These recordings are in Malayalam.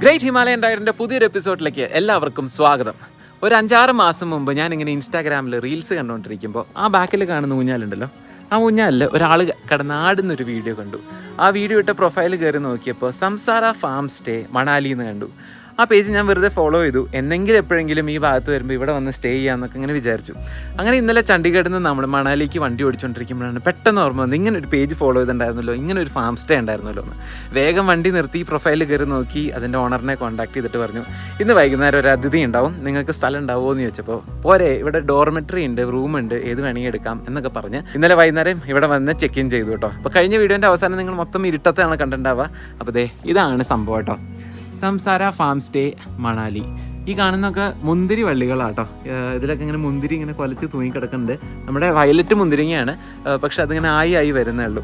ഗ്രേറ്റ് ഹിമാലയൻ റൈഡറിൻ്റെ പുതിയൊരു എപ്പിസോഡിലേക്ക് എല്ലാവർക്കും സ്വാഗതം. ഒരു 5-6 മാസം മുമ്പ് ഞാനിങ്ങനെ ഇൻസ്റ്റാഗ്രാമിൽ റീൽസ് കണ്ടുകൊണ്ടിരിക്കുമ്പോൾ ആ ബാക്കിൽ കാണുന്ന ഊഞ്ഞാലുണ്ടല്ലോ, ആ ഊഞ്ഞാലിൽ ഒരാൾ കിടന്നാടുന്നൊരു വീഡിയോ കണ്ടു. ആ വീഡിയോ ഇട്ട പ്രൊഫൈൽ കയറി നോക്കിയപ്പോൾ സംസാര ഫാം സ്റ്റേ മണാലി എന്ന് കണ്ടു. ആ പേജ് ഞാൻ വെറുതെ ഫോളോ ചെയ്തു. എന്തെങ്കിലും എപ്പോഴെങ്കിലും ഈ ഭാഗത്ത് വരുമ്പോൾ ഇവിടെ വന്ന് സ്റ്റേ ചെയ്യാമെന്നൊക്കെ ഇങ്ങനെ വിചാരിച്ചു. അങ്ങനെ ഇന്നലെ ചണ്ഡീഗഡിൽ നിന്ന് നമ്മൾ മണാലിക്ക് വണ്ടി ഓടിച്ചുകൊണ്ടിരിക്കുമ്പോഴാണ് പെട്ടെന്ന് ഓർമ്മ വന്നത്, ഇങ്ങനെ ഒരു പേജ് ഫോളോ ചെയ്തിട്ടുണ്ടായിരുന്നല്ലോ, ഇങ്ങനെ ഒരു ഫാം സ്റ്റേ ഉണ്ടായിരുന്നല്ലോ എന്ന്. വേഗം വണ്ടി നിർത്തി പ്രൊഫൈൽ കയറി നോക്കി അതിൻ്റെ ഓണറിനെ കോൺടാക്ട് ചെയ്തിട്ട് പറഞ്ഞു, ഇന്ന് വൈകുന്നേരം ഒരു അതിഥി ഉണ്ടാവും, നിങ്ങൾക്ക് സ്ഥലം ഉണ്ടാവുമോ എന്ന് ചോദിച്ചപ്പോൾ, പോരെ ഇവിടെ ഡോർമെട്രി ഉണ്ട്, റൂമുണ്ട്, ഏത് വേണമെങ്കിൽ എടുക്കാം എന്നൊക്കെ പറഞ്ഞ് ഇന്നലെ വൈകുന്നേരം ഇവിടെ വന്ന് ചെക്ക് ഇൻ ചെയ്തു കേട്ടോ. അപ്പോൾ കഴിഞ്ഞ വീഡിയോൻ്റെ അവസാനം നിങ്ങൾ മൊത്തം ഇരുട്ടത്താണ് കണ്ടിട്ടുണ്ടാവുക. അപ്പോൾ ഇതാണ് സംഭവം കേട്ടോ, സംസാര ഫാം സ്റ്റേ മണാലി. ഈ കാണുന്നൊക്കെ മുന്തിരി വള്ളികളാട്ടോ. ഇതിലൊക്കെ ഇങ്ങനെ മുന്തിരി ഇങ്ങനെ കൊലച്ച് തൂങ്ങിക്കിടക്കുന്നുണ്ട്. നമ്മുടെ വയലറ്റ് മുന്തിരിങ്ങയാണ്, പക്ഷെ അതിങ്ങനെ ആയി വരുന്നേ ഉള്ളൂ.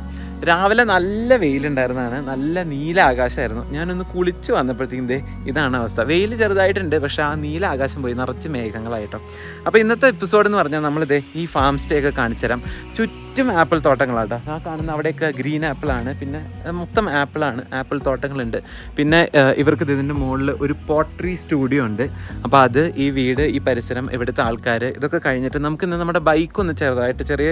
രാവിലെ നല്ല വെയിലുണ്ടായിരുന്നതാണ്, നല്ല നീല ആകാശമായിരുന്നു. ഞാനൊന്ന് കുളിച്ച് വന്നപ്പോഴത്തേക്കും ഇതാണ് അവസ്ഥ. വെയിൽ ചെറുതായിട്ടുണ്ട്, പക്ഷേ ആ നീല ആകാശം പോയി നിറച്ച് മേഘങ്ങളായിട്ടോ. അപ്പോൾ ഇന്നത്തെ എപ്പിസോഡ് എന്ന് പറഞ്ഞാൽ നമ്മളിതേ ഈ ഫാം സ്റ്റേ ഒക്കെ കാണിച്ചു തരാം. ചുറ്റും ആപ്പിൾ തോട്ടങ്ങളാട്ടോ. ആ കാണുന്ന അവിടെയൊക്കെ ഗ്രീൻ ആപ്പിളാണ്, പിന്നെ മൊത്തം ആപ്പിളാണ്, ആപ്പിൾ തോട്ടങ്ങളുണ്ട്. പിന്നെ ഇവർക്ക് ഇതിൻ്റെ മുകളിൽ ഒരു പോട്രി സ്റ്റുഡിയോ ഉണ്ട്. അപ്പോൾ അത്, ഈ വീട്, ഈ പരിസരം, ഇവിടുത്തെ ആൾക്കാർ, ഇതൊക്കെ കഴിഞ്ഞിട്ട് നമുക്കിന്ന് നമ്മുടെ ബൈക്കൊന്ന് ചെറുതായിട്ട് ചെറിയ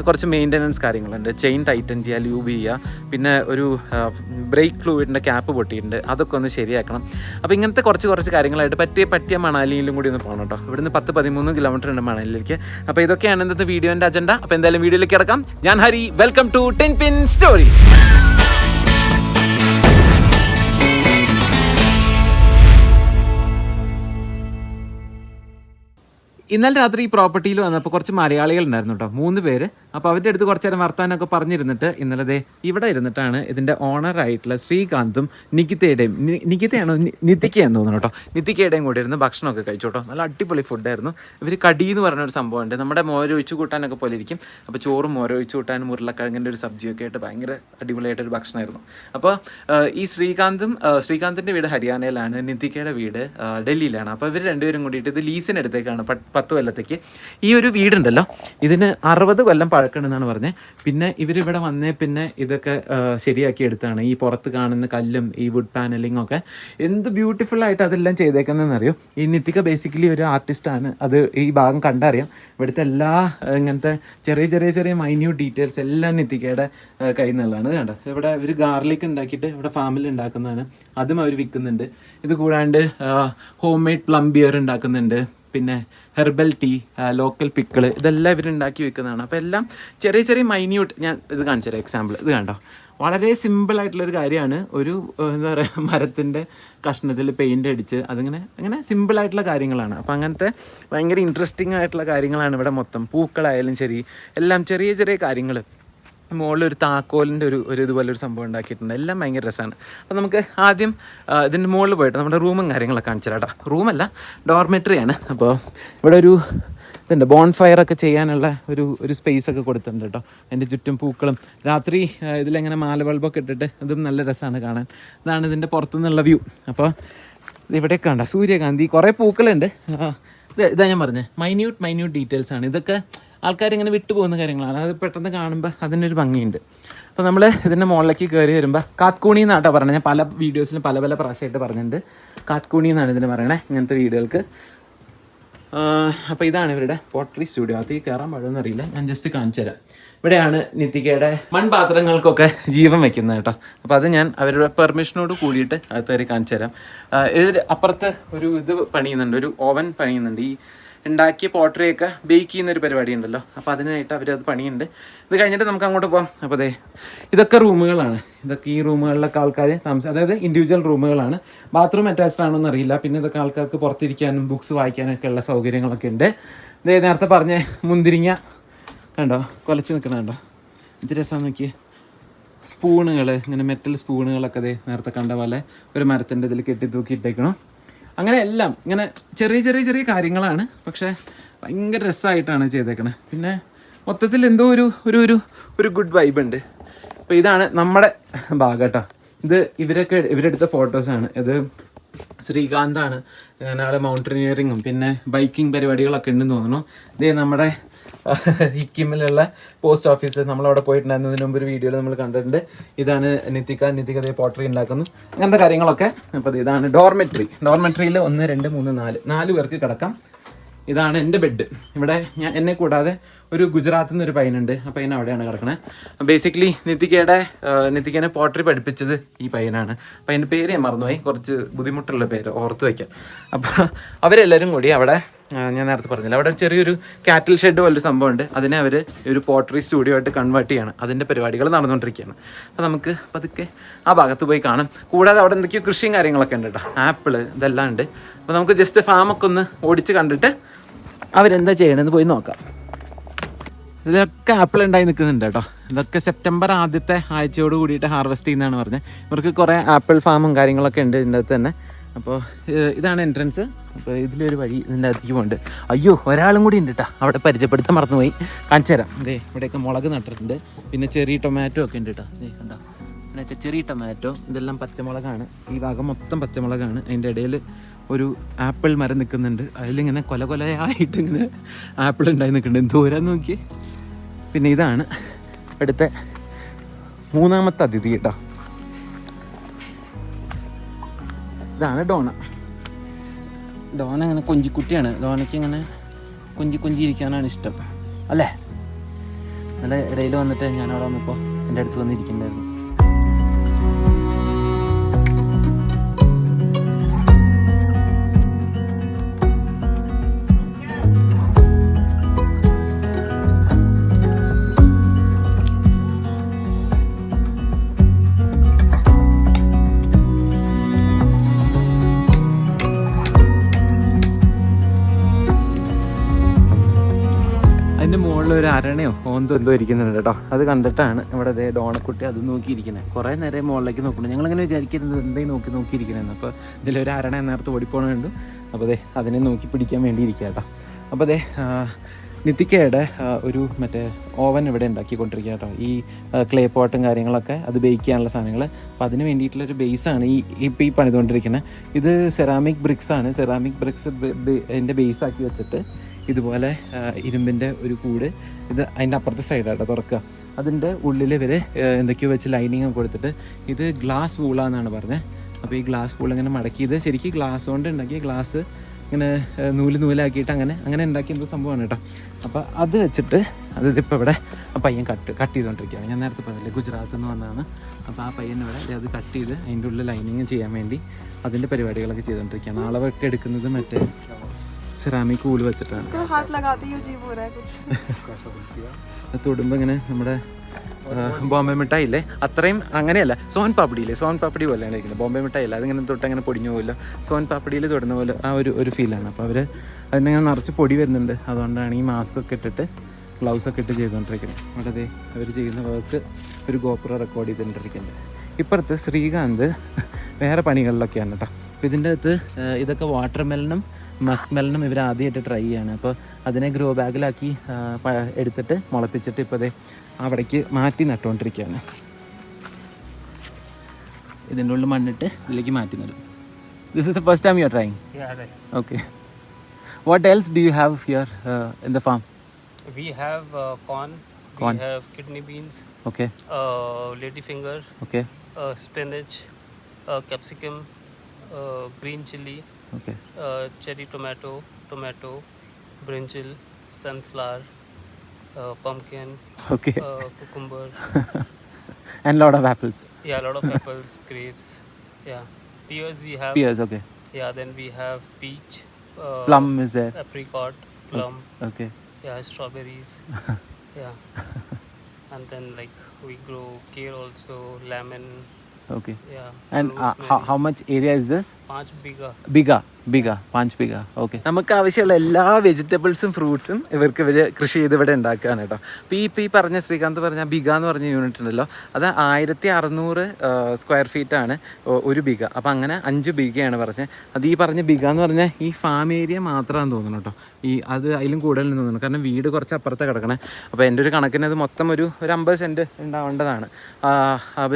കുറച്ച് മെയിൻ്റനൻസ് കാര്യങ്ങളുണ്ട്. ചെയിൻ ടൈറ്റൻ ചെയ്യുക, ലൂബ് ചെയ്യുക, പിന്നെ ഒരു ബ്രേക്ക് ഫ്ലൂയിഡിൻ്റെ ക്യാപ്പ് പൊട്ടിയിട്ടുണ്ട്, അതൊക്കെ ഒന്ന് ശരിയാക്കണം. അപ്പോൾ ഇങ്ങനത്തെ കുറച്ച് കാര്യങ്ങളായിട്ട് പറ്റിയ മണാലിയിലും കൂടി ഒന്ന് പോകണം കേട്ടോ. ഇവിടുന്ന് 10-13 കിലോമീറ്റർ ഉണ്ട് മണാലിയിലേക്ക്. അപ്പോൾ ഇതൊക്കെയാണ് ഇന്നത്തെ വീഡിയോൻ്റെ അജണ്ട. അപ്പോൾ എന്തായാലും വീഡിയോയിലേക്ക് കിടക്കാം. ഞാൻ Hari, welcome to ten pin stories. ഇന്നലെ രാത്രി ഈ പ്രോപ്പർട്ടിയിൽ വന്നപ്പോൾ കുറച്ച് മലയാളികൾ ഉണ്ടായിരുന്നു കേട്ടോ, 3 പേര്. അപ്പോൾ അവരുടെ അടുത്ത് കുറച്ച് നേരം വർത്താനൊക്കെ പറഞ്ഞിരുന്നിട്ട് ഇന്നലെ ഇവിടെ ഇരുന്നിട്ടാണ് ഇതിൻ്റെ ഓണറായിട്ടുള്ള ശ്രീകാന്തും നികിതയാണോ നിതിക്കയെന്ന് തോന്നുന്നു കേട്ടോ, നിതിക്കയുടെയും കൂടി ഇരുന്ന് ഭക്ഷണമൊക്കെ കഴിച്ചു കേട്ടോ. നല്ല അടിപൊളി ഫുഡായിരുന്നു. ഇവർ കടി എന്ന് പറഞ്ഞൊരു സംഭവമുണ്ട്, നമ്മുടെ മോരൊഴിച്ച് കൂട്ടാനൊക്കെ പോലെ ഇരിക്കും. അപ്പോൾ ചോറും മോരൊഴിച്ച് കൂട്ടാനും ഉരുളക്കിഴങ്ങിൻ്റെ ഒരു സബ്ജിയൊക്കെ ആയിട്ട് ഭയങ്കര അടിപൊളിയായിട്ടൊരു ഭക്ഷണമായിരുന്നു. അപ്പോൾ ഈ ശ്രീകാന്തിൻ്റെ വീട് ഹരിയാനയിലാണ്, നിതിക്കയുടെ വീട് ഡൽഹിയിലാണ്. അപ്പോൾ ഇവർ രണ്ടുപേരും കൂടിയിട്ട് ഇത് ലീസിന് എടുത്തേക്കാണ് 10 കൊല്ലത്തേക്ക്. ഈ ഒരു വീടുണ്ടല്ലോ, ഇതിന് 60 കൊല്ലം പഴക്കണമെന്നാണ് പറഞ്ഞത്. പിന്നെ ഇവരിവിടെ വന്നേ പിന്നെ ഇതൊക്കെ ശരിയാക്കി എടുത്താണ്. ഈ പുറത്ത് കാണുന്ന കല്ലും ഈ വുഡ് പാനലിങ്ങും ഒക്കെ എന്ത് ബ്യൂട്ടിഫുൾ ആയിട്ട് അതെല്ലാം ചെയ്തേക്കുന്നതെന്നറിയോ. ഈ നിതിക ബേസിക്കലി ഒരു ആർട്ടിസ്റ്റാണ്, അത് ഈ ഭാഗം കണ്ടറിയാം. ഇവിടുത്തെ എല്ലാ ഇങ്ങനത്തെ ചെറിയ മൈന്യൂട്ട് ഡീറ്റെയിൽസ് എല്ലാം നിതികയുടെ കയ്യിൽ നിന്നുള്ളതാണ്. കണ്ടോ, ഇവിടെ ഇവർ ഗാർലിക് ഉണ്ടാക്കിയിട്ട് ഇവിടെ ഫാമിൽ ഉണ്ടാക്കുന്നതാണ്, അതും അവർ വിൽക്കുന്നുണ്ട്. ഇത് കൂടാണ്ട് ഹോം മെയ്ഡ് പ്ലം ബിയർ ഉണ്ടാക്കുന്നുണ്ട്, പിന്നെ ഹെർബൽ ടീ, ലോക്കൽ പിക്കിള്, ഇതെല്ലാം ഇവരുണ്ടാക്കി വെക്കുന്നതാണ്. അപ്പോൾ എല്ലാം ചെറിയ മൈന്യൂട്ട്. ഞാൻ ഇത് കാണിച്ചു തരാം. എക്സാമ്പിൾ ഇത് കണ്ടോ, വളരെ സിമ്പിളായിട്ടുള്ളൊരു കാര്യമാണ്. ഒരു എന്താ പറയുക, മരത്തിൻ്റെ കഷ്ണത്തിൽ പെയിൻ്റ് അടിച്ച് അങ്ങനെ സിമ്പിളായിട്ടുള്ള കാര്യങ്ങളാണ്. അപ്പോൾ അങ്ങനത്തെ ഭയങ്കര ഇൻട്രസ്റ്റിംഗ് ആയിട്ടുള്ള കാര്യങ്ങളാണ് ഇവിടെ മൊത്തം. പൂക്കളായാലും ശരി, എല്ലാം ചെറിയ കാര്യങ്ങൾ. മുകളിലൊരു താക്കോലിൻ്റെ ഒരു ഇതുപോലൊരു സംഭവം ഉണ്ടാക്കിയിട്ടുണ്ട്. എല്ലാം ഭയങ്കര രസമാണ്. അപ്പോൾ നമുക്ക് ആദ്യം ഇതിൻ്റെ മുകളിൽ പോയിട്ട് നമ്മുടെ റൂമും കാര്യങ്ങളൊക്കെ കാണിച്ചു തരാം കേട്ടോ. റൂമല്ല, ഡോർമെട്രിയാണ്. അപ്പോൾ ഇവിടെ ഒരു ഇതുണ്ട്, ബോൺഫയറൊക്കെ ചെയ്യാനുള്ള ഒരു സ്പേസൊക്കെ കൊടുത്തിട്ടുണ്ട് കേട്ടോ. അതിൻ്റെ ചുറ്റും പൂക്കളും, രാത്രി ഇതിലെങ്ങനെ മാല ബൾബൊക്കെ ഇട്ടിട്ട് അതും നല്ല രസമാണ് കാണാൻ. ഇതാണ് ഇതിൻ്റെ പുറത്തുനിന്നുള്ള വ്യൂ. അപ്പോൾ ഇതിവിടെയൊക്കെ ഉണ്ട് സൂര്യകാന്തി, കുറേ പൂക്കളുണ്ട്. ഇതാ ഞാൻ പറഞ്ഞത്, മൈന്യൂട്ട് ഡീറ്റെയിൽസ് ആണ് ഇതൊക്കെ. ആൾക്കാരിങ്ങനെ വിട്ടുപോകുന്ന കാര്യങ്ങളാണ്, അത് പെട്ടെന്ന് കാണുമ്പോൾ അതിനൊരു ഭംഗിയുണ്ട്. അപ്പോൾ നമ്മൾ ഇതിൻ്റെ മുകളിലേക്ക് കയറി വരുമ്പോൾ കാത്കൂണി എന്നാട്ടോ പറഞ്ഞത്. ഞാൻ പല വീഡിയോസിലും പല പ്രാവശ്യമായിട്ട് പറഞ്ഞിട്ടുണ്ട്, കാത്കൂണി എന്നാണ് ഇതിന് പറയണേ ഇങ്ങനത്തെ വീഡിയോകൾക്ക്. അപ്പോൾ ഇതാണ് ഇവരുടെ പോട്രി സ്റ്റുഡിയോ. അതിൽ കയറാൻ പാടുമെന്ന് അറിയില്ല, ഞാൻ ജസ്റ്റ് കാണിച്ചു തരാം. ഇവിടെയാണ് നിതികയുടെ മൺപാത്രങ്ങൾക്കൊക്കെ ജീവൻ വെക്കുന്നത് കേട്ടോ. അപ്പോൾ അത് ഞാൻ അവരുടെ പെർമിഷനോട് കൂടിയിട്ട് അത് കയറി കാണിച്ചു തരാം. ഇത് അപ്പുറത്ത് ഇത് പണിയുന്നുണ്ട്, ഒരു ഓവൻ പണിയുന്നുണ്ട്. ഈ ഉണ്ടാക്കിയ പോട്ടറിയൊക്കെ ബേക്ക് ചെയ്യുന്നൊരു പരിപാടി ഉണ്ടല്ലോ, അപ്പോൾ അതിനായിട്ട് അവരത് പണിയുണ്ട്. ഇത് കഴിഞ്ഞിട്ട് നമുക്ക് അങ്ങോട്ട് പോകാം. അപ്പോൾ ഇതൊക്കെ റൂമുകളാണ്. ഈ റൂമുകളിലൊക്കെ ആൾക്കാർ അതായത് ഇൻഡിവിജ്വൽ റൂമുകളാണ്. ബാത്റൂം അറ്റാച്ച്ഡ് ആണോന്ന് അറിയില്ല. പിന്നെ ഇതൊക്കെ ആൾക്കാർക്ക് പുറത്തിരിക്കാനും ബുക്സ് വായിക്കാനൊക്കെ ഉള്ള സൗകര്യങ്ങളൊക്കെ ഉണ്ട്. നേരത്തെ പറഞ്ഞ മുന്തിരിങ്ങ കണ്ടോ, കൊലച്ച് നിൽക്കണുണ്ടോ, ഇത് രസം നോക്കി. സ്പൂണുകൾ, ഇങ്ങനെ മെറ്റൽ സ്പൂണുകളൊക്കെ നേരത്തെ കണ്ട പോലെ ഒരു മരത്തിൻ്റെ ഇതിൽ കെട്ടി തൂക്കിയിട്ടേക്കണം. അങ്ങനെ എല്ലാം ഇങ്ങനെ ചെറിയ കാര്യങ്ങളാണ്, പക്ഷേ ഭയങ്കര രസമായിട്ടാണ് ചെയ്തേക്കണത്. പിന്നെ മൊത്തത്തിൽ എന്തോ ഒരു ഗുഡ് വൈബ് ഉണ്ട്. അപ്പോൾ ഇതാണ് നമ്മുടെ ഭാഗം കേട്ടോ. ഇത് ഇവരെടുത്ത ഫോട്ടോസാണ്. ഇത് ശ്രീകാന്താണ്, ആൾ മൗണ്ടനിയറിങ്ങും പിന്നെ ബൈക്കിംഗ് പരിപാടികളൊക്കെ ഉണ്ടെന്ന് തോന്നുന്നു. നമ്മുടെ ഹിക്കിമിലുള്ള പോസ്റ്റ് ഓഫീസ്. നമ്മളവിടെ പോയിട്ടുണ്ടായിരുന്നു ഇതിന് മുമ്പ് ഒരു വീഡിയോയിൽ നമ്മൾ കണ്ടിട്ടുണ്ട്. ഇതാണ് നിത്തിക പോട്ടറി ഉണ്ടാക്കുന്നു, അങ്ങനത്തെ കാര്യങ്ങളൊക്കെ. അപ്പോൾ ഇതാണ് ഡോർമെട്രിയിൽ 1 2 3 4 പേർക്ക് കിടക്കാം. ഇതാണ് എൻ്റെ ബെഡ്. ഇവിടെ എന്നെ കൂടാതെ ഒരു ഗുജറാത്തിൽ നിന്ന് ഒരു പയ്യനുണ്ട്. ആ പയ്യൻ അവിടെയാണ് കിടക്കണത്. ബേസിക്കലി നിത്തിക്കേനെ പോട്ടറി പഠിപ്പിച്ചത് ഈ പയ്യനാണ്. അപ്പോൾ അതിൻ്റെ പേര് ഞാൻ മറന്നുപോയി, കുറച്ച് ബുദ്ധിമുട്ടുള്ള പേര് ഓർത്ത് വയ്ക്കാൻ. അപ്പോൾ അവരെല്ലാവരും കൂടി അവിടെ, ഞാൻ നേരത്തെ പറഞ്ഞില്ല, അവിടെ ചെറിയൊരു കാറ്റിൽ ഷെഡ് പോലൊരു സംഭവമുണ്ട്. അതിനെ അവർ ഒരു പോട്ടറി സ്റ്റുഡിയോ ആയിട്ട് കൺവേർട്ട് ചെയ്യാണ്. അതിൻ്റെ പരിപാടികൾ നടന്നുകൊണ്ടിരിക്കുകയാണ്. അപ്പോൾ നമുക്ക് പതുക്കെ ആ ഭാഗത്ത് പോയി കാണാം. കൂടാതെ അവിടെ എന്തൊക്കെയോ കൃഷിയും കാര്യങ്ങളൊക്കെ ഉണ്ട് കേട്ടോ, ആപ്പിള് ഇതെല്ലാം ഉണ്ട്. അപ്പോൾ നമുക്ക് ജസ്റ്റ് ഫാമൊക്കെ ഒന്ന് ഓടിച്ച് കണ്ടിട്ട് അവരെന്താ ചെയ്യണമെന്ന് പോയി നോക്കാം. ഇതൊക്കെ ആപ്പിൾ ഉണ്ടായി നിൽക്കുന്നുണ്ട് കേട്ടോ. ഇതൊക്കെ സെപ്റ്റംബർ ആദ്യത്തെ ആഴ്ചയോട് കൂടിയിട്ട് ഹാർവെസ്റ്റ് ചെയ്യുന്നതാണ് പറഞ്ഞത്. ഇവർക്ക് കുറേ ആപ്പിൾ ഫാമും കാര്യങ്ങളൊക്കെ ഉണ്ട് ഇതിൻ്റെ അകത്ത് തന്നെ. അപ്പോൾ ഇതാണ് എൻട്രൻസ്. അപ്പോൾ ഇതിലൊരു വഴി ഇതിൻ്റെ അകത്തേക്ക് പോകുന്നുണ്ട്. അയ്യോ, ഒരാളും കൂടി ഉണ്ട് കേട്ടോ, അവിടെ പരിചയപ്പെടുത്താൻ മറന്നുപോയി. കാണിച്ചു തരാം. ഇതേ ഇവിടെയൊക്കെ മുളക് നട്ടിട്ടുണ്ട്, പിന്നെ ചെറിയ ടൊമാറ്റോ ഒക്കെ ഉണ്ട് കേട്ടോ. ഇതേ കണ്ടോ, ഇവിടെയൊക്കെ ചെറിയ ടൊമാറ്റോ, ഇതെല്ലാം പച്ചമുളകാണ്. ഈ ഭാഗം മൊത്തം പച്ചമുളകാണ്. അതിൻ്റെ ഇടയിൽ ഒരു ആപ്പിൾ മരം നിൽക്കുന്നുണ്ട്. അതിലിങ്ങനെ കൊലയായിട്ട് ഇങ്ങനെ ആപ്പിൾ ഉണ്ടായി നിൽക്കുന്നുണ്ട്. ദൂരം നോക്കി. പിന്നെ ഇതാണ് ഇവിടുത്തെ 3ാമത്തെ അതിഥി കേട്ടോ. ഇതാണ് ഡോണ ഇങ്ങനെ കൊഞ്ചിക്കുട്ടിയാണ്. ഡോണയ്ക്ക് ഇങ്ങനെ കൊഞ്ചി ഇരിക്കാനാണ് ഇഷ്ടം അല്ലേ. നല്ല ഇടയിൽ വന്നിട്ട് ഞാൻ അവിടെ വന്നപ്പോൾ എൻ്റെ അടുത്ത് വന്നിരിക്കുന്നുണ്ടായിരുന്നു. അതിൻ്റെ മുകളിൽ ഒരു അരണയോ എന്തോ ഇരിക്കുന്നുണ്ട് കേട്ടോ. അത് കണ്ടിട്ടാണ് ഇവിടെ അതേ ഡോണക്കുട്ടി അത് നോക്കിയിരിക്കുന്നത്. കുറേ നേരം മുകളിലേക്ക് നോക്കുന്നുണ്ട്. ഞങ്ങളിങ്ങനെ വിചാരിക്കരുത് എന്തായി നോക്കിയിരിക്കണമെന്ന്. അപ്പോൾ ഇതിലൊരു അരണ നേരത്തെ ഓടിപ്പോണുണ്ട്. അപ്പോൾ അതെ അതിനെ നോക്കി പിടിക്കാൻ വേണ്ടി ഇരിക്കുക കേട്ടോ. അപ്പോൾ അതെ നിത്തിക്കയുടെ ഒരു മറ്റേ ഓവൻ ഇവിടെ ഉണ്ടാക്കിക്കൊണ്ടിരിക്കുക കേട്ടോ. ഈ ക്ലേ പോട്ടും കാര്യങ്ങളൊക്കെ അത് ബേക്ക് ചെയ്യാനുള്ള സാധനങ്ങൾ. അപ്പോൾ അതിന് വേണ്ടിയിട്ടുള്ളൊരു ബേസാണ് ഇപ്പോൾ ഈ പണിതുകൊണ്ടിരിക്കുന്നത്. ഇത് സെറാമിക് ബ്രിക്സ് ആണ്. സെറാമിക് ബ്രിക്സ് അതിൻ്റെ ബേസാക്കി വെച്ചിട്ട് ഇതുപോലെ ഇരുമ്പിൻ്റെ ഒരു കൂട്, ഇത് അതിൻ്റെ അപ്പുറത്തെ സൈഡാട്ടോ തുറക്കുക. അതിൻ്റെ ഉള്ളിൽ ഇവർ എന്തൊക്കെയോ വെച്ച് ലൈനിങ് കൊടുത്തിട്ട്, ഇത് ഗ്ലാസ് വൂളാന്നാണ് പറഞ്ഞത്. അപ്പോൾ ഈ ഗ്ലാസ് വൂൾ ഇങ്ങനെ മടക്കിയത് ശരിക്കും ഗ്ലാസ് കൊണ്ട് ഉണ്ടാക്കിയ ഗ്ലാസ് ഇങ്ങനെ നൂലാക്കിയിട്ട് അങ്ങനെ ഉണ്ടാക്കിയ എന്തോ സംഭവമാണ് കേട്ടോ. അപ്പോൾ അത് വെച്ചിട്ട് ഇതിപ്പോൾ ഇവിടെ ആ പയ്യൻ കട്ട് ചെയ്തുകൊണ്ടിരിക്കുകയാണ്. ഞാൻ നേരത്തെ പറഞ്ഞില്ലേ ഗുജറാത്തിൽ നിന്ന് വന്നതാണ്. അപ്പോൾ ആ പയ്യൻ ഇവിടെ അത് കട്ട് ചെയ്ത് അതിൻ്റെ ഉള്ളിൽ ലൈനിങ് ചെയ്യാൻ വേണ്ടി അതിൻ്റെ പരിപാടികളൊക്കെ ചെയ്തുകൊണ്ടിരിക്കുകയാണ്. അളവൊക്കെ എടുക്കുന്നത് മറ്റേ സെറാമിക് കൂല് വെച്ചിട്ടാണ്. തൊടുമ്പോൾ ഇങ്ങനെ നമ്മുടെ ബോംബെ മിഠായി ഇല്ലേ, അത്രയും അങ്ങനെയല്ല. സോൻ പാപ്പടി പോലെയാണ് ഇരിക്കുന്നത്. ബോംബെ മിഠായി അല്ല, അതിങ്ങനെ തൊട്ടങ്ങനെ പൊടിഞ്ഞു പോകില്ല. സോൻ പാപ്പടിയിൽ തൊടുന്ന പോലെ ആ ഒരു ഫീലാണ്. അപ്പോൾ അവർ അതിനിങ്ങനെ നിറച്ച് പൊടി വരുന്നുണ്ട്. അതുകൊണ്ടാണ് ഈ മാസ്കൊക്കെ ഇട്ടിട്ട് ഗ്ലൗസൊക്കെ ഇട്ട് ചെയ്തുകൊണ്ടിരിക്കുന്നത്. അവിടെ അതെ അവർ ചെയ്യുന്ന വർക്ക് ഒരു ഗോപ്രോ റെക്കോർഡ് ചെയ്തുകൊണ്ടിരിക്കുന്നുണ്ട്. ഇപ്പുറത്ത് ശ്രീകാന്ത് വേറെ പണികളിലൊക്കെയാണ് കേട്ടോ. അപ്പോൾ ഇതിൻ്റെ അകത്ത് ഇതൊക്കെ വാട്ടർ മെലനും മസ്ക് മെലനും ഇവർ ആദ്യമായിട്ട് ട്രൈ ചെയ്യാണ്. അപ്പോൾ അതിനെ ഗ്രോ ബാഗിലാക്കി എടുത്തിട്ട് മുളപ്പിച്ചിട്ട് ഇപ്പോൾ അതേ അവിടേക്ക് മാറ്റി നട്ടുകൊണ്ടിരിക്കുകയാണ്. ഇതിൻ്റെ ഉള്ളിൽ മണ്ണിട്ട് ഇതിലേക്ക് മാറ്റി നടും. This is the first time you are trying? Okay. What else do you have here in the farm? We have corn. We have kidney beans. Okay. Ladyfinger. Okay. Spinach. Capsicum. Green chili. Okay. Cherry tomato. Brinjal. Sunflower. Pumpkin. Okay. Cucumber. And lot of apples. Yeah, a lot of apples, grapes. Yeah. Pears we have. Pears, okay. Yeah, then we have peach. Plum is there. Apricot. Plum. Okay. Yeah, strawberries. Yeah. And then like we grow kale also, lemon. Okay. Yeah. And how much area is this? 5 biga. Biga. 5 biga. Okay. നമുക്ക് ആവശ്യമുള്ള എല്ലാ വെജിറ്റബിൾസും ഫ്രൂട്ട്സും ഇവർ കൃഷി ചെയ്ത് ഇവിടെ ഉണ്ടാക്കുകയാണ് കേട്ടോ. അപ്പോൾ ഈ പറഞ്ഞ ശ്രീകാന്ത് പറഞ്ഞ ബിഗ എന്ന് പറഞ്ഞ യൂണിറ്റ് ഉണ്ടല്ലോ, അത് 1600 സ്ക്വയർ ഫീറ്റാണ് ഒരു ബിഗ. അപ്പോൾ അങ്ങനെ 5 ബിഗയാണ് പറഞ്ഞത്. അത് ഈ പറഞ്ഞ ബിഗ എന്ന് പറഞ്ഞാൽ ഈ ഫാം ഏരിയ മാത്രമാണെന്ന് തോന്നുന്നു കേട്ടോ. അത് അതിലും കൂടുതൽ തോന്നുന്നു, കാരണം വീട് കുറച്ച് അപ്പുറത്തെ കിടക്കണേ. അപ്പോൾ എൻ്റെ ഒരു കണക്കിന് അത് മൊത്തം ഒരു 50 സെൻറ്റ് ഉണ്ടാവേണ്ടതാണ്.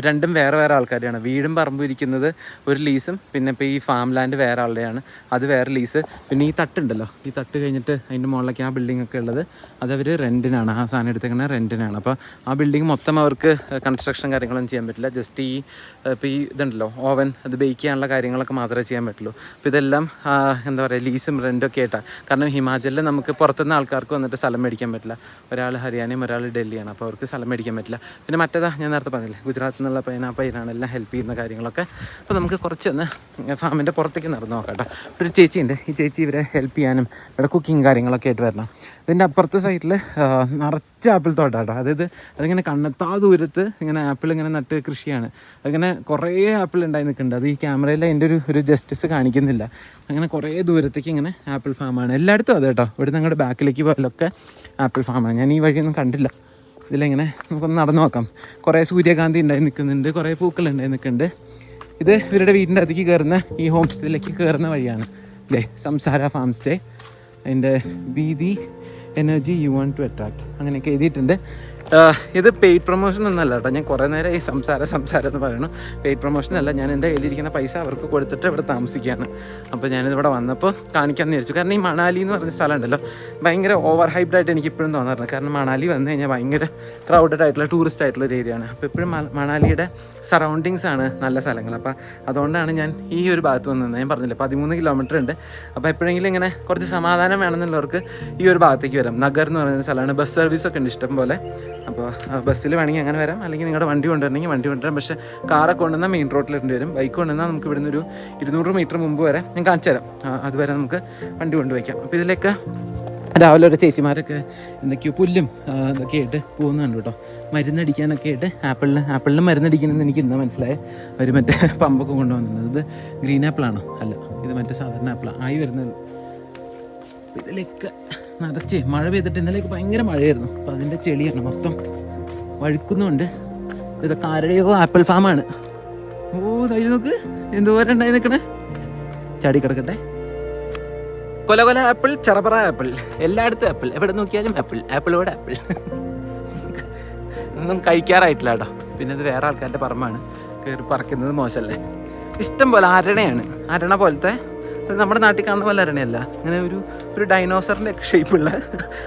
രണ്ടും വേറെ ആൾക്കാരാണ്. വീടും പറമ്പും ഇരിക്കുന്നത് ഒരു ലീസും, പിന്നെ ഇപ്പോൾ ഈ ഫാം ലാൻഡ് വേറെ ആളുടെയാണ്. അത് വേറെ ലീസ്. പിന്നെ ഈ തട്ടുണ്ടല്ലോ, ഈ തട്ട് കഴിഞ്ഞിട്ട് അതിൻ്റെ മുകളിലേക്ക് ആ ബിൽഡിംഗ് ഒക്കെ ഉള്ളത് അതവർ റെൻറ്റിനാണ്, ആ സാധനം എടുത്തേക്കുന്നത് റെൻറ്റിനാണ്. അപ്പോൾ ആ ബിൽഡിംഗ് മൊത്തം അവർക്ക് കൺസ്ട്രക്ഷൻ കാര്യങ്ങളൊന്നും ചെയ്യാൻ പറ്റില്ല. ജസ്റ്റ് ഇപ്പോൾ ഈ ഇതുണ്ടല്ലോ ഓവൻ, അത് ബേക്ക് ചെയ്യാനുള്ള കാര്യങ്ങളൊക്കെ മാത്രമേ ചെയ്യാൻ പറ്റുള്ളൂ. അപ്പോൾ ഇതെല്ലാം എന്താ പറയുക ലീസും റെൻറ്റൊക്കെ ആയിട്ടാണ്. കാരണം ഹിമാചലിൽ നമുക്ക് പുറത്തുനിന്ന് ആൾക്കാർക്ക് വന്നിട്ട് സ്ഥലം മേടിക്കാൻ പറ്റില്ല. ഒരാൾ ഹരിയാനയും ഒരാൾ ഡൽഹിയാണ്, അപ്പോൾ അവർക്ക് സ്ഥലം മേടിക്കാൻ പറ്റില്ല. പിന്നെ മറ്റേതാ ഞാൻ നേരത്തെ പറഞ്ഞില്ലേ, ഗുജറാത്തിൽ നിന്നുള്ള പയ്യനാണ് എല്ലാം ഹെൽപ്പ് ചെയ്യുന്ന കാര്യങ്ങളൊക്കെ. അപ്പോൾ നമുക്ക് കുറച്ചൊന്ന് ഫാമിൻ്റെ പുറത്തേക്ക് നടന്നു നോക്കാം കേട്ടോ. ഒരു ചേച്ചിയുണ്ട്, ഈ ചേച്ചി ഇവരെ ഹെൽപ്പ് ചെയ്യാനും ഇവിടെ കുക്കിങ് കാര്യങ്ങളൊക്കെ ആയിട്ട് വരണം. ഇതിൻ്റെ അപ്പുറത്തെ സൈഡിൽ നിറച്ച് ആപ്പിൾ തോട്ടം കേട്ടോ. അതായത് അതിങ്ങനെ കണ്ണെത്താ ദൂരത്ത് ഇങ്ങനെ ആപ്പിൾ ഇങ്ങനെ നട്ട് കൃഷിയാണ്. അതിങ്ങനെ കുറേ ആപ്പിൾ ഉണ്ടായി നിൽക്കുന്നുണ്ട്. അത് ഈ ക്യാമറയിൽ അതിൻ്റെ ഒരു ജസ്റ്റിസ് കാണിക്കുന്നില്ല. അങ്ങനെ കുറേ ദൂരത്തേക്ക് ഇങ്ങനെ ആപ്പിൾ ഫാമാണ് എല്ലായിടത്തും. അത് കേട്ടോ, ഇവിടെ ഞങ്ങളുടെ ബാക്കിലേക്ക് പോയാലൊക്കെ ആപ്പിൾ ഫാമാണ്. ഞാൻ ഈ വഴിയൊന്നും കണ്ടില്ല. ഇതിലിങ്ങനെ നമുക്കൊന്ന് നടന്നു നോക്കാം. കുറേ സൂര്യകാന്തി ഉണ്ടായി നിൽക്കുന്നുണ്ട്, കുറേ പൂക്കൾ ഉണ്ടായി നിൽക്കുന്നുണ്ട്. ഇത് ഇവരുടെ വീടിൻ്റെ അകത്തേക്ക് കയറുന്ന ഈ ഹോം സ്റ്റേയിലേക്ക് കയറുന്ന വഴിയാണ്. അല്ലേ, സംസാര ഫാം സ്റ്റേ. അതിൻ്റെ വീതി energy you want to attract അങ്ങനെയൊക്കെ എഴുതിയിട്ടുണ്ട്. ഇത് പെയ്ഡ് പ്രൊമോഷൻ ഒന്നല്ല കേട്ടോ. ഞാൻ കുറേ നേരം ഈ സംസാരം എന്ന് പറയുന്നു. പെയ്ഡ് പ്രൊമോഷൻ അല്ല, ഞാൻ എൻ്റെ കയ്യിലിരിക്കുന്ന പൈസ അവർക്ക് കൊടുത്തിട്ട് ഇവിടെ താമസിക്കുകയാണ്. അപ്പോൾ ഞാനിവിടെ വന്നപ്പോൾ കാണിക്കാമെന്ന് വിചാരിച്ചു. കാരണം ഈ മണാലി എന്ന് പറഞ്ഞ സ്ഥലം ഉണ്ടല്ലോ, ഭയങ്കര ഓവർ ഹൈപ്ഡായിട്ട് എനിക്ക് ഇപ്പോഴും തോന്നാറുണ്ട്. കാരണം മണാലി വന്നു കഴിഞ്ഞാൽ ഭയങ്കര ക്രൗഡഡ് ആയിട്ടുള്ള ടൂറിസ്റ്റ് ആയിട്ടുള്ള ഒരു ഏരിയയാണ്. അപ്പോൾ എപ്പോഴും മണാലിയുടെ സറൗണ്ടിങ്സ് ആണ് നല്ല സ്ഥലങ്ങൾ. അപ്പോൾ അതുകൊണ്ടാണ് ഞാൻ ഈ ഒരു ഭാഗത്ത് വന്നത്. ഞാൻ പറഞ്ഞില്ല 13 കിലോമീറ്റർ ഉണ്ട്. അപ്പോൾ എപ്പോഴെങ്കിലും ഇങ്ങനെ കുറച്ച് സമാധാനം വേണമെന്നുള്ളവർക്ക് ഈ ഒരു ഭാഗത്തേക്ക് വരാം. നഗർ എന്ന് പറയുന്ന സ്ഥലമാണ്. ബസ് സർവീസൊക്കെ ഉണ്ട് ഇഷ്ടം പോലെ. അപ്പോൾ ബസ്സിൽ വേണമെങ്കിൽ അങ്ങനെ വരാം, അല്ലെങ്കിൽ നിങ്ങളുടെ വണ്ടി കൊണ്ടുവരണമെങ്കിൽ വണ്ടി കൊണ്ടുവരാം. പക്ഷേ കാറൊക്കെ കൊണ്ടുവന്നാൽ മെയിൻ റോഡിലിടേണ്ടി വരും. ബൈക്ക് കൊണ്ടുവന്നാൽ നമുക്ക് ഇവിടുന്ന് ഒരു 200 മീറ്റർ മുമ്പ് വരെ ഞാൻ കാണിച്ചു തരാം. അതുവരെ നമുക്ക് വണ്ടി കൊണ്ടുവയ്ക്കാം. അപ്പോൾ ഇതിലേക്ക് രാവിലെ ഒരു ചേച്ചിമാരൊക്കെ എന്തൊക്കെയോ പുല്ലും ഇതൊക്കെ ആയിട്ട് പോകുന്നുണ്ട് കേട്ടോ. മരുന്നടിക്കാനൊക്കെ ആയിട്ട് ആപ്പിളിന് മരുന്നടിക്കണമെന്ന് എനിക്ക് ഇന്ന് മനസ്സിലായി. അവർ മറ്റേ പമ്പൊക്കെ കൊണ്ടുവന്നത്. ഇത് ഗ്രീൻ ആപ്പിളാണോ? അല്ല, ഇത് മറ്റേ സാധാരണ ആപ്പിളാണ് ആയി വരുന്നത്. ഇതിലേക്ക് നിറച്ച് മഴ പെയ്തിട്ട് ഇന്നലേക്ക് ഭയങ്കര മഴയായിരുന്നു. അപ്പോൾ അതിൻ്റെ ചെളിയാണ് മൊത്തം വഴുക്കുന്നുണ്ട്. ഇതൊക്കെ ആരുടെയോ ആപ്പിൾ ഫാമാണ്. ഓ തൈ നോക്ക് എന്തോരം ഉണ്ടായി നിൽക്കണേ. ചാടി കിടക്കട്ടെ. കൊല ആപ്പിൾ, ചെറപറ ആപ്പിൾ, എല്ലായിടത്തും ആപ്പിൾ. എവിടെ നോക്കിയാലും ആപ്പിളോടെ ആപ്പിൾ. ഒന്നും കഴിക്കാറായിട്ടില്ല കേട്ടോ. പിന്നെ ഇത് വേറെ ആൾക്കാരുടെ പറമ്പാണ്, കയറി പറിക്കുന്നത് മോശമല്ലേ. ഇഷ്ടം പോലെ അരണ പോലത്തെ, നമ്മുടെ നാട്ടിൽ കാണുന്ന പോലെ അരണയല്ല, അങ്ങനെ ഒരു ഡൈനോസറിൻ്റെ ഒക്കെ ഷേപ്പുള്ള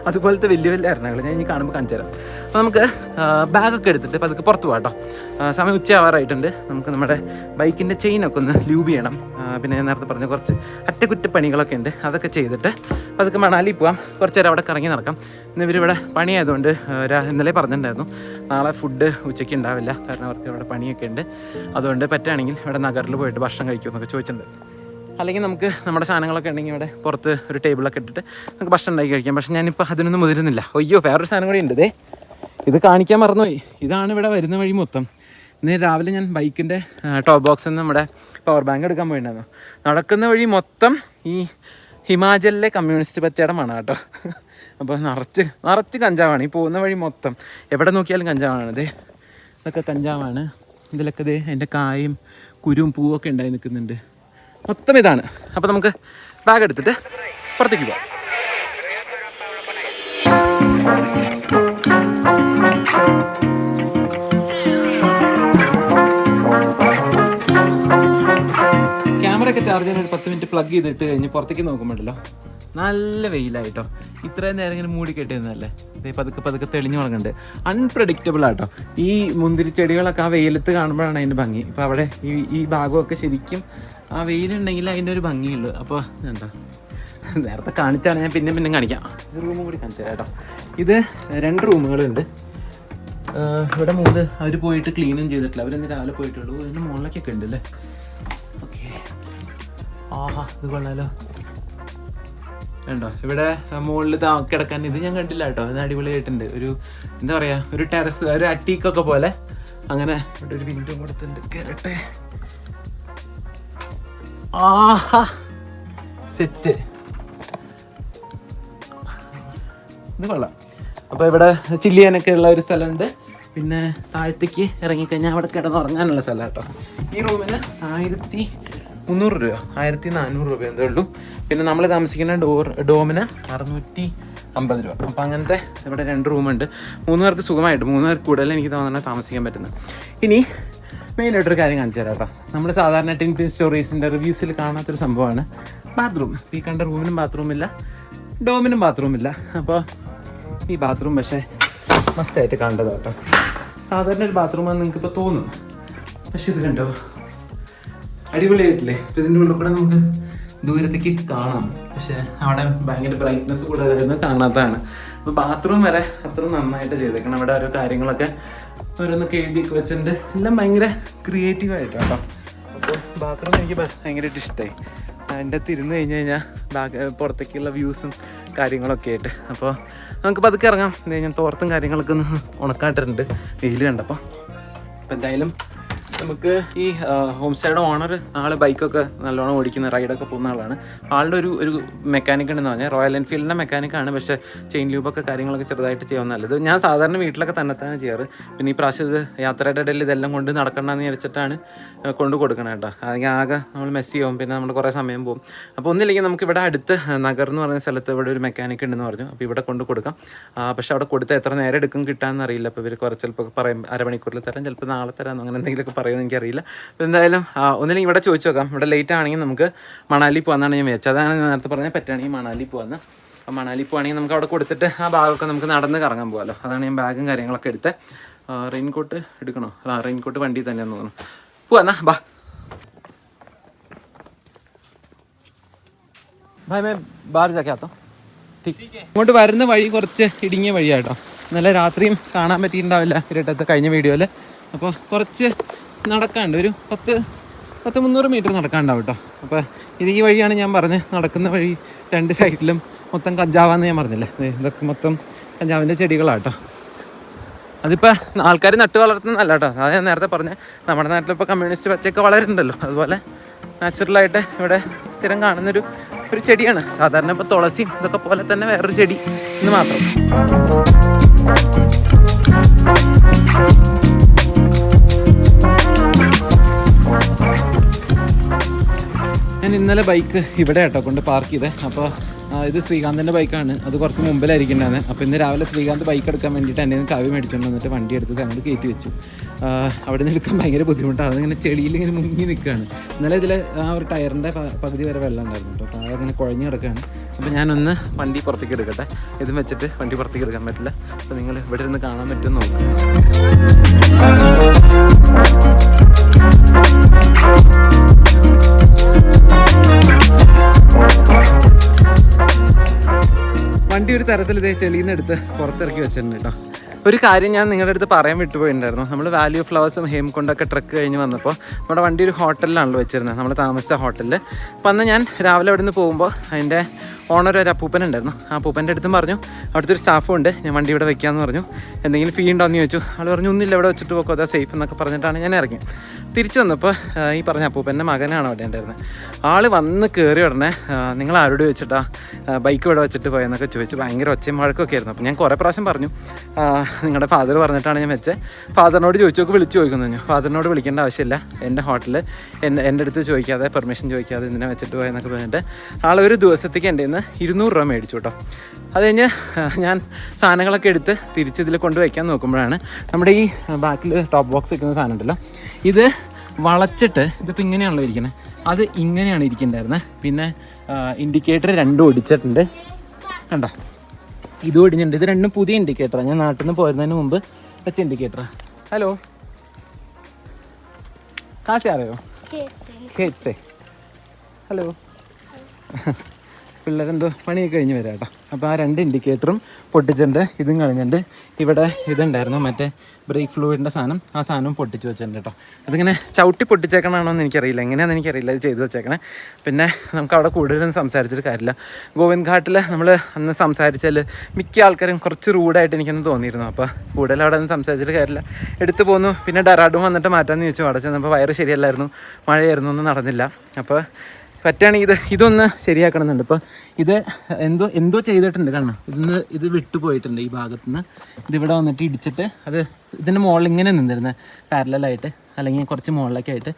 അതുപോലത്തെ വലിയ അരണകൾ ഞാൻ ഇനി കാണുമ്പോൾ കാണിച്ചു തരാം. അപ്പോൾ നമുക്ക് ബാഗൊക്കെ എടുത്തിട്ട് അപ്പോൾ അതൊക്കെ പുറത്ത് പോകാം കേട്ടോ. സമയം ഉച്ചയാവാറായിട്ടുണ്ട്. നമുക്ക് നമ്മുടെ ബൈക്കിൻ്റെ ചെയിനൊക്കെ ഒന്ന് ലൂബ് ചെയ്യണം. പിന്നെ ഞാൻ നേരത്തെ പറഞ്ഞ കുറച്ച് അറ്റകുറ്റപ്പണികളൊക്കെ ഉണ്ട്, അതൊക്കെ ചെയ്തിട്ട് അതൊക്കെ മണാലി പോകാം. കുറച്ച് നേരം അവിടെ കറങ്ങി നടക്കാം. ഇന്ന് ഇവരിവിടെ പണിയായതുകൊണ്ട് ഇന്നലെ പറഞ്ഞിട്ടുണ്ടായിരുന്നു നാളെ ഫുഡ് ഉച്ചയ്ക്ക് ഉണ്ടാവില്ല, കാരണം അവർക്ക് ഇവിടെ പണിയൊക്കെ ഉണ്ട്. അതുകൊണ്ട് പറ്റുകയാണെങ്കിൽ ഇവിടെ നഗറിൽ പോയിട്ട് ഭക്ഷണം കഴിക്കുമെന്നൊക്കെ ചോദിച്ചിട്ടുണ്ട്. അല്ലെങ്കിൽ നമുക്ക് നമ്മുടെ സാധനങ്ങളൊക്കെ ഉണ്ടെങ്കിൽ ഇവിടെ പുറത്ത് ഒരു ടേബിളൊക്കെ ഇട്ടിട്ട് നമുക്ക് ഭക്ഷണം ഉണ്ടാക്കി കഴിക്കാം. പക്ഷേ ഞാനിപ്പോൾ അതിനൊന്നും മുതിരുന്നില്ല. അയ്യോ, വേറൊരു സാധനം കൂടി ഉണ്ട്. ഇത് കാണിക്കാൻ മറന്നുപോയി. ഇതാണ് ഇവിടെ വരുന്ന വഴി മൊത്തം. ഇന്ന് രാവിലെ ഞാൻ ബൈക്കിൻ്റെ ടോപ്പ് ബോക്സിൽ നിന്ന് നമ്മുടെ പവർ ബാങ്ക് എടുക്കാൻ പോയിട്ടുണ്ടായിരുന്നു. നടക്കുന്ന വഴി മൊത്തം ഈ ഹിമാചലിലെ കമ്മ്യൂണിസ്റ്റ് പച്ചടമാണ് കേട്ടോ. അപ്പോൾ നിറച്ച് കഞ്ചാവാണ് ഈ പോകുന്ന വഴി മൊത്തം. എവിടെ നോക്കിയാലും കഞ്ചാവാണ്. ഇതൊക്കെ കഞ്ചാവാണ്. ഇതിലൊക്കെ അതിൻ്റെ കായും കുരുവും പൂവൊക്കെ ഉണ്ടായി നിൽക്കുന്നുണ്ട്. മൊത്തം ഇതാണ്. അപ്പോൾ നമുക്ക് ബാഗ് എടുത്തിട്ട് പുറത്തേക്ക് പോകാം. ക്യാമറയൊക്കെ ചാർജ് ചെയ്യാൻ ഒരു 10 മിനിറ്റ് പ്ലഗ് ചെയ്തിട്ട് കഴിഞ്ഞ് പുറത്തേക്ക് നോക്കുമ്പോഴല്ലോ നല്ല വെയിലായിട്ടോ. ഇത്രയും നേരം ഇങ്ങനെ മൂടി കെട്ടിയിരുന്നല്ലേ, പതുക്കെ തെളിഞ്ഞു തുടങ്ങുന്നുണ്ട്. അൺപ്രഡിക്റ്റബിൾ ആട്ടോ. ഈ മുന്തിരി ചെടികളൊക്കെ ആ വെയിലത്ത് കാണുമ്പോഴാണ് അതിൻ്റെ ഭംഗി. ഇപ്പോൾ അവിടെ ഈ ഭാഗമൊക്കെ ശരിക്കും ആ വെയിലുണ്ടെങ്കിൽ അതിൻ്റെ ഒരു ഭംഗിയുള്ളൂ. അപ്പോൾ എന്താ നേരത്തെ കാണിച്ചാണ്, ഞാൻ പിന്നെ കാണിക്കാം. റൂമും കൂടി കാണിച്ചു തരാം കേട്ടോ. ഇത് 2 റൂമുകളുണ്ട്. ഇവിടെ 3 അവർ പോയിട്ട് ക്ലീനും ചെയ്തിട്ടില്ല. അവരെന്ന് രാവിലെ പോയിട്ടുള്ളൂ. അതിൻ്റെ മുകളിലേക്കൊക്കെ ഉണ്ട് അല്ലേ. ഓക്കെ, ആഹാ ഇത് കൊള്ളാലോ. ഉണ്ടോ ഇവിടെ മുകളിൽ കിടക്കാൻ. ഇത് ഞാൻ കണ്ടില്ല കേട്ടോ. ഇത് അടിപൊളിയായിട്ടുണ്ട്. ഒരു എന്താ പറയുക, ഒരു ടെറസ്, ഒരു അറ്റീക്കൊക്കെ പോലെ. അങ്ങനെ ഇവിടെ ഒരു വിൻഡോ കൊടുത്തിട്ടുണ്ട്. കയറട്ടെ. ആഹാ സെറ്റ്, ഇത് കൊള്ളാം. അപ്പോൾ ഇവിടെ ചില്ല് ചെയ്യാനൊക്കെ ഉള്ള ഒരു സ്ഥലമുണ്ട്. പിന്നെ താഴത്തേക്ക് ഇറങ്ങിക്കഴിഞ്ഞാൽ അവിടെ കിടന്നുറങ്ങാനുള്ള സ്ഥലം കേട്ടോ. ഈ റൂമിന് 1300 രൂപ, 1400 രൂപ എന്തേ ഉള്ളൂ. പിന്നെ നമ്മൾ താമസിക്കുന്ന ഡോമിന് 650 രൂപ. അപ്പോൾ അങ്ങനത്തെ ഇവിടെ 2 റൂമുണ്ട്. 3 പേർക്ക് സുഖമായിട്ട്, 3 പേർക്ക് കൂടുതൽ എനിക്ക് തോന്നുന്നത് താമസിക്കാൻ പറ്റുന്നത്. ഇനി മെയിനായിട്ടൊരു കാര്യം കാണിച്ചു തരാം കേട്ടോ. നമ്മൾ സാധാരണ ടിൻ സ്റ്റോറീസിൻ്റെ റിവ്യൂസിൽ കാണാത്തൊരു സംഭവമാണ് ബാത്റൂം. ഈ കണ്ട റൂമിനും ബാത്റൂമില്ല, ഡോമിനും ബാത്റൂമില്ല. അപ്പോൾ ഈ ബാത്റൂം പക്ഷേ മസ്റ്റായിട്ട് കണ്ടത് കേട്ടോ. സാധാരണ ഒരു ബാത്റൂമാണെന്ന് നിങ്ങൾക്ക് ഇപ്പോൾ തോന്നും, പക്ഷെ ഇത് കണ്ടോ അടിപൊളിയായിട്ടില്ലേ? ഇപ്പോൾ ഇതിൻ്റെ ഉള്ളിൽ കൂടെ നമുക്ക് ദൂരത്തേക്ക് കാണാം, പക്ഷേ അവിടെ ഭയങ്കര ബ്രൈറ്റ്നസ് കൂടുതലായിരുന്നു, കാണാത്തതാണ്. അപ്പോൾ ബാത്റൂം വരെ അത്ര നന്നായിട്ട് ചെയ്തേക്കണം. അവിടെ ഓരോ കാര്യങ്ങളൊക്കെ ഓരോന്നൊക്കെ എഴുതിയൊക്കെ വെച്ചിട്ടുണ്ട്, എല്ലാം ഭയങ്കര ക്രിയേറ്റീവായിട്ടാണ് കേട്ടോ. അപ്പോൾ ബാത്റൂം എനിക്ക് ഭയങ്കരമായിട്ട് ഇഷ്ടമായി. അതിൻ്റെ അകത്ത് ഇരുന്ന് കഴിഞ്ഞ് കഴിഞ്ഞാൽ പുറത്തേക്കുള്ള വ്യൂസും കാര്യങ്ങളൊക്കെ ആയിട്ട്. അപ്പോൾ നമുക്ക് പതുക്കെ ഇറങ്ങാം. ഞാൻ തോർത്തും കാര്യങ്ങളൊക്കെ ഒന്ന് ഉണക്കാട്ടിട്ടുണ്ട് വെയിൽ കണ്ടപ്പോൾ. അപ്പോൾ എന്തായാലും നമുക്ക് ഈ ഹോം സ്റ്റേയുടെ ഓണർ ആള് ബൈക്കൊക്കെ നല്ലോണം ഓടിക്കുന്ന റൈഡൊക്കെ പോകുന്ന ആളാണ്. ആളുടെ ഒരു മെക്കാനിക് ഉണ്ടെന്ന് പറഞ്ഞാൽ റോയൽ എൻഫീൽഡിൻ്റെ മെക്കാനിക്കാണ്, പക്ഷേ ചെയിൻ ലൂബൊക്കെ കാര്യങ്ങളൊക്കെ ചെറുതായിട്ട് ചെയ്യാൻ നല്ലത്. ഞാൻ സാധാരണ വീട്ടിലൊക്കെ തന്നെത്താണ് ചെയ്യാറ്. പിന്നെ ഈ പ്രാവശ്യം ഇത് യാത്രയുടെ ഇടയിൽ ഇതെല്ലാം കൊണ്ട് നടക്കണമെന്ന് വിചാരിച്ചിട്ടാണ് കൊണ്ട് കൊടുക്കണം കേട്ടോ. അല്ലെങ്കിൽ ആകെ നമ്മൾ മെസ്സി ആവും, പിന്നെ നമ്മൾ കുറേ സമയം പോകും. അപ്പോൾ ഒന്നില്ലെങ്കിൽ നമുക്ക് ഇവിടെ അടുത്ത് നഗർ എന്ന് പറയുന്ന സ്ഥലത്ത് ഇവിടെ ഒരു മെക്കാനിക് ഉണ്ടെന്ന് പറഞ്ഞു. അപ്പോൾ ഇവിടെ കൊണ്ട് കൊടുക്കാം. പക്ഷേ അവിടെ കൊടുത്താൽ എത്ര നേരം എടുക്കും കിട്ടാമെന്ന് അറിയില്ല. അപ്പോൾ ഇവർ കുറച്ച് ചിലപ്പോൾ പറയും അരമണിക്കൂറിൽ തരാം, ചിലപ്പോൾ നാളെ തരാം, അങ്ങനെ എന്തെങ്കിലുമൊക്കെ പറയുമെന്ന് എനിക്കറിയില്ല. അപ്പോൾ എന്തായാലും ഒന്നില്ലെങ്കിൽ ഇവിടെ ചോദിച്ചു നോക്കാം. ഇവിടെ ലേറ്റ് ആണെങ്കിൽ നമുക്ക് മണാലി പോകാമെന്നാണ് ഞാൻ വിചാരിച്ചത്. അതാണ് ഞാൻ നേരത്തെ പറഞ്ഞാൽ പറ്റുകയാണെങ്കിൽ മണാലി പോകാമെന്ന്. അപ്പോൾ മണാലി പോവുകയാണെങ്കിൽ നമുക്ക് അവിടെ കൊടുത്തിട്ട് ആ ബാഗൊക്കെ നമുക്ക് നടന്ന് കറങ്ങാൻ പോകാമല്ലോ. അതാണ് ഞാൻ ബാഗും കാര്യങ്ങളൊക്കെ എടുത്ത്. റെയിൻകോട്ട് എടുക്കണോ? റെയിൻകോട്ട് വണ്ടി തന്നെയാണെന്ന് തോന്നുന്നു. പോവാന്നാ ബാ. ഭായ് മേ ബാഹർ ജാക്കെ ആത്തോ. ഇങ്ങോട്ട് വരുന്ന വഴി കുറച്ച് ഇടുങ്ങിയ വഴിയാട്ടോ. ഇന്നലെ രാത്രിയും കാണാൻ പറ്റിയിട്ടുണ്ടാവില്ല ഇരട്ടത്ത് കഴിഞ്ഞ വീഡിയോയിൽ. അപ്പോൾ കുറച്ച് നടക്കാണ്ട്, ഒരു 10-300 മീറ്റർ നടക്കാണ്ടാവും കേട്ടോ. അപ്പോൾ ഇത് ഈ വഴിയാണ് ഞാൻ പറഞ്ഞത്, നടക്കുന്ന വഴി. രണ്ട് സൈഡിലും മൊത്തം കഞ്ചാവാന്ന് ഞാൻ പറഞ്ഞില്ലേ, ഇതൊക്കെ മൊത്തം കഞ്ചാവിൻ്റെ ചെടികളാണ് കേട്ടോ. അതിപ്പോൾ ആൾക്കാർ നട്ട് വളർത്തുന്നതല്ല കേട്ടോ. അത് ഞാൻ നേരത്തെ പറഞ്ഞത്, നമ്മുടെ നാട്ടിലിപ്പോൾ കമ്മ്യൂണിസ്റ്റ് പച്ചയൊക്കെ വളരുന്നുണ്ടല്ലോ, അതുപോലെ നാച്ചുറലായിട്ട് ഇവിടെ സ്ഥിരം കാണുന്നൊരു ചെടിയാണ്. സാധാരണ ഇപ്പോൾ തുളസിയും ഇതൊക്കെ പോലെ തന്നെ വേറൊരു ചെടി എന്ന് മാത്രം. ഞാൻ ഇന്നലെ ബൈക്ക് ഇവിടെ കേട്ടോ കൊണ്ട് പാർക്ക് ചെയ്തേ. അപ്പോൾ ഇത് ശ്രീകാന്തിൻ്റെ ബൈക്കാണ്, അത് കുറച്ച് മുമ്പിലായിരിക്കുന്നതാണ്. അപ്പോൾ ഇന്ന് രാവിലെ ശ്രീകാന്ത് ബൈക്ക് എടുക്കാൻ വേണ്ടിയിട്ട് എൻ്റെ നിന്ന് കവി മേടിച്ചുകൊണ്ട് വന്നിട്ട് വണ്ടി എടുത്തിട്ട് അങ്ങോട്ട് കയറ്റി വെച്ചു. അവിടെ നിന്ന് എടുക്കാൻ ഭയങ്കര ബുദ്ധിമുട്ടാണ്. അതിങ്ങനെ ചെളിയിൽ ഇങ്ങനെ മുങ്ങി നിൽക്കുകയാണ്. ഇന്നലെ ഇതിൽ ആ ഒരു ടയറിൻ്റെ പകുതി വരെ വെള്ളം ഉണ്ടായിരുന്നു കേട്ടോ. അപ്പോൾ അതങ്ങനെ കുഴഞ്ഞ് കിടക്കുകയാണ്. അപ്പോൾ ഞാനൊന്ന് വണ്ടി പുറത്തേക്ക് എടുക്കട്ടെ. ഇതും വെച്ചിട്ട് വണ്ടി പുറത്തേക്ക് എടുക്കാൻ പറ്റില്ല. അപ്പോൾ നിങ്ങൾ ഇവിടെ നിന്ന് കാണാൻ പറ്റുമെന്ന് നോക്കാം. വണ്ടി ഒരു തരത്തിൽ ഇതേ ചെളിയിൽ നിന്ന് എടുത്ത് പുറത്തിറക്കി വെച്ചിട്ടുണ്ട് കേട്ടോ. ഒരു കാര്യം ഞാൻ നിങ്ങളുടെ അടുത്ത് പറയാൻ വിട്ടുപോയിട്ടുണ്ടായിരുന്നു. നമ്മൾ വാലി ഓഫ് ഫ്ലവേഴ്സും ഹേംകൊണ്ടൊക്കെ ട്രക്ക് കഴിഞ്ഞ് വന്നപ്പോൾ നമ്മുടെ വണ്ടി ഒരു ഹോട്ടലിലാണല്ലോ വെച്ചിരുന്നത്, നമ്മൾ താമസിച്ച ഹോട്ടലിൽ. അപ്പോൾ അന്ന് ഞാൻ രാവിലെ അവിടെ നിന്ന് പോകുമ്പോൾ അതിൻ്റെ ഓണർ ഒരു അപ്പൂപ്പനുണ്ടായിരുന്നു. ആ അപ്പൂപ്പൻ്റെ അടുത്തും പറഞ്ഞു, അവിടുത്തെ ഒരു സ്റ്റാഫും ഉണ്ട്, ഞാൻ വണ്ടി ഇവിടെ വെക്കാമെന്ന് പറഞ്ഞു. എന്തെങ്കിലും ഫീ ഉണ്ടോ എന്ന് ചോദിച്ചു. ആൾ പറഞ്ഞു ഒന്നുമില്ല, ഇവിടെ വെച്ചിട്ട് പോക്കോ, അതാ സേഫ് എന്നൊക്കെ പറഞ്ഞിട്ടാണ് ഞാൻ ഇറങ്ങി. തിരിച്ചു വന്നപ്പോൾ ഈ പറഞ്ഞ അപ്പൂപ്പൻ്റെ മകനാണ് അവിടെ ഉണ്ടായിരുന്നത്. ആൾ വന്ന് കയറി ഉടനെ നിങ്ങൾ ആരോട് വെച്ചിട്ടാ ബൈക്ക് ഇവിടെ വെച്ചിട്ട് പോയെന്നൊക്കെ ചോദിച്ചു. ഭയങ്കര ഒച്ചയും വഴക്കൊക്കെ ആയിരുന്നു. അപ്പോൾ ഞാൻ കുറേ പ്രാവശ്യം പറഞ്ഞു, നിങ്ങളുടെ ഫാദർ പറഞ്ഞിട്ടാണ് ഞാൻ വെച്ചത്. ഫാദറിനോട് ചോദിച്ചൊക്കെ വിളിച്ചു ചോദിക്കുന്നു. ഫാദറിനോട് വിളിക്കേണ്ട ആവശ്യമില്ല, എൻ്റെ ഹോട്ടലിൽ എൻ്റെ അടുത്ത് ചോദിക്കാതെ പെർമിഷൻ ചോദിക്കാതെ ഇതിനെ വെച്ചിട്ട് പോയെന്നൊക്കെ പറഞ്ഞിട്ട് ആൾ ഒരു ദിവസത്തേക്ക് എൻ്റെ 200 രൂപ മേടിച്ചു കേട്ടോ. അത് കഴിഞ്ഞ് ഞാൻ സാധനങ്ങളൊക്കെ എടുത്ത് തിരിച്ച് ഇതിൽ കൊണ്ട് വയ്ക്കാൻ നോക്കുമ്പോഴാണ് നമ്മുടെ ഈ ബാക്കിൽ ടോപ്പ് ബോക്സ് വെക്കുന്ന സാധനം ഉണ്ടല്ലോ, ഇത് വളച്ചിട്ട് ഇതിപ്പോൾ ഇങ്ങനെയാണല്ലോ ഇരിക്കുന്നത്, അത് ഇങ്ങനെയാണ് ഇരിക്കുന്നുണ്ടായിരുന്നത്. പിന്നെ ഇൻഡിക്കേറ്റർ രണ്ടും ഒടിച്ചിട്ടുണ്ട് കണ്ടോ, ഇതും ഒടിഞ്ഞിട്ടുണ്ട്. ഇത് രണ്ടും പുതിയ ഇൻഡിക്കേറ്ററാണ്, ഞാൻ നാട്ടിൽ നിന്ന് പോരുന്നതിന് മുമ്പ് വെച്ച ഇൻഡിക്കേറ്ററാണ്. ഹലോ കാശ് അറിയോ? ഖേത്സേ. ഹലോ. പിള്ളേരെന്തോ പണിയൊക്കെ കഴിഞ്ഞ് വരാം കേട്ടോ. അപ്പോൾ ആ 2 ഇൻഡിക്കേറ്ററും പൊട്ടിച്ചിട്ടുണ്ട്, ഇതും കഴിഞ്ഞിട്ടുണ്ട്. ഇവിടെ ഇതുണ്ടായിരുന്നു മറ്റേ ബ്രേക്ക് ഫ്ലൂയിഡിൻ്റെ സാധനം, ആ സാധനം പൊട്ടിച്ച് വെച്ചിട്ടുണ്ട് കേട്ടോ. അതിങ്ങനെ ചവിട്ടി പൊട്ടിച്ചേക്കണമാണോ എന്ന് എനിക്കറിയില്ല, എങ്ങനെയാണെന്ന് എനിക്കറിയില്ല, അത് ചെയ്ത് വെച്ചേക്കണേ. പിന്നെ നമുക്ക് അവിടെ കൂടുതലൊന്നും സംസാരിച്ചിട്ട് കാര്യമില്ല. ഗോവിന്ദ് ഘാട്ടിൽ നമ്മൾ അന്ന് സംസാരിച്ചാൽ മിക്ക ആൾക്കാരും കുറച്ച് റൂഡായിട്ട് എനിക്കൊന്ന് തോന്നിയിരുന്നു. അപ്പോൾ കൂടുതൽ അവിടെ ഒന്നും സംസാരിച്ചിട്ട് കാര്യമില്ല, എടുത്തു പോന്നു. പിന്നെ ഡെറാഡൂൺ വന്നിട്ട് മാറ്റാമെന്ന് ചോദിച്ചു. അവിടെ ചെന്നപ്പോൾ വയറ് ശരിയല്ലായിരുന്നു, മഴയായിരുന്നു, ഒന്നും നടന്നില്ല. അപ്പോൾ പറ്റുകയാണെങ്കിൽ ഇതൊന്ന് ശരിയാക്കണമെന്നുണ്ട്. ഇപ്പോൾ ഇത് എന്തോ ചെയ്തിട്ടുണ്ട് കാരണം ഇത് വിട്ടുപോയിട്ടുണ്ട് ഈ ഭാഗത്തുനിന്ന്. ഇതിവിടെ വന്നിട്ട് ഇടിച്ചിട്ട് അത് ഇതിൻ്റെ മുകളിൽ ഇങ്ങനെ നിന്നിരുന്നത് പാരലായിട്ട്, അല്ലെങ്കിൽ കുറച്ച് മുകളിലൊക്കെ ആയിട്ട്.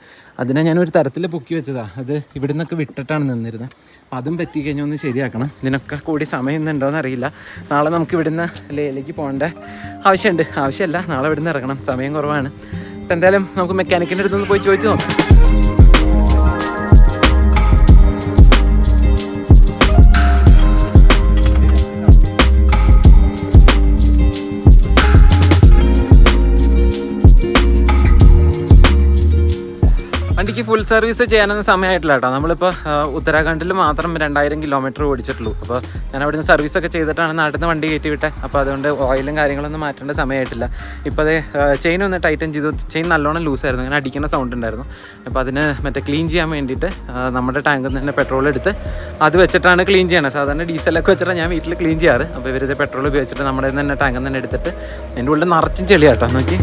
അതിനെ ഞാനൊരു തരത്തിൽ പൊക്കി വെച്ചതാണ്. അത് ഇവിടെ നിന്നൊക്കെ വിട്ടിട്ടാണ് നിന്നിരുന്നത്. അപ്പോൾ അതും പറ്റി കഴിഞ്ഞാൽ ഒന്ന് ശരിയാക്കണം. ഇതിനൊക്കെ കൂടി സമയം ഇന്നുണ്ടോയെന്ന് അറിയില്ല. നാളെ നമുക്ക് ഇവിടുന്ന് ലേയിലേക്ക് പോകേണ്ട ആവശ്യമല്ല, നാളെ ഇവിടുന്ന് ഇറങ്ങണം, സമയം കുറവാണ്. എന്തായാലും നമുക്ക് മെക്കാനിക്കിൻ്റെ അടുത്തൊന്ന് പോയി ചോദിച്ചു നോക്കാം. വണ്ടിക്ക് ഫുൾ സർവീസ് ചെയ്യാനൊന്നും സമയമായിട്ടില്ല കേട്ടോ. നമ്മളിപ്പോൾ ഉത്തരാഖണ്ഡിൽ മാത്രം 2000 കിലോമീറ്റർ ഓടിച്ചിട്ടുള്ളൂ. അപ്പോൾ ഞാൻ അവിടെ നിന്ന് സർവീസൊക്കെ ചെയ്തിട്ടാണ് നാട്ടിൽ നിന്ന് വണ്ടി കയറ്റി വിട്ടത്. അപ്പോൾ അതുകൊണ്ട് ഓയിലും കാര്യങ്ങളൊന്നും മാറ്റേണ്ട സമയമായിട്ടില്ല. ഇപ്പോൾ അത് ചെയിൻ ഒന്ന് ടൈറ്റൻ ചെയ്തു. ചെയിൻ നല്ലോണം ലൂസായിരുന്നു, ഇങ്ങനെ അടിക്കുന്ന സൗണ്ട് ഉണ്ടായിരുന്നു. അപ്പോൾ അതിന് മറ്റേ ക്ലീൻ ചെയ്യാൻ വേണ്ടിയിട്ട് നമ്മുടെ ടാങ്കിൽ നിന്ന് തന്നെ പെട്രോൾ എടുത്ത് അത് വെച്ചിട്ടാണ് ക്ലീൻ ചെയ്യണത്. സാധാരണ ഡീസലൊക്കെ വെച്ചിട്ടാണ് ഞാൻ വീട്ടിൽ ക്ലീൻ ചെയ്യാറ്. അപ്പോൾ ഇവരിത് പെട്രോൾ ഉപയോഗിച്ചിട്ട് നമ്മുടെ തന്നെ ടാങ്കിൽ തന്നെ എടുത്തിട്ട് എൻ്റെ ഉള്ളിൽ നിറച്ചും ചെളിയാട്ടോ. നോക്കി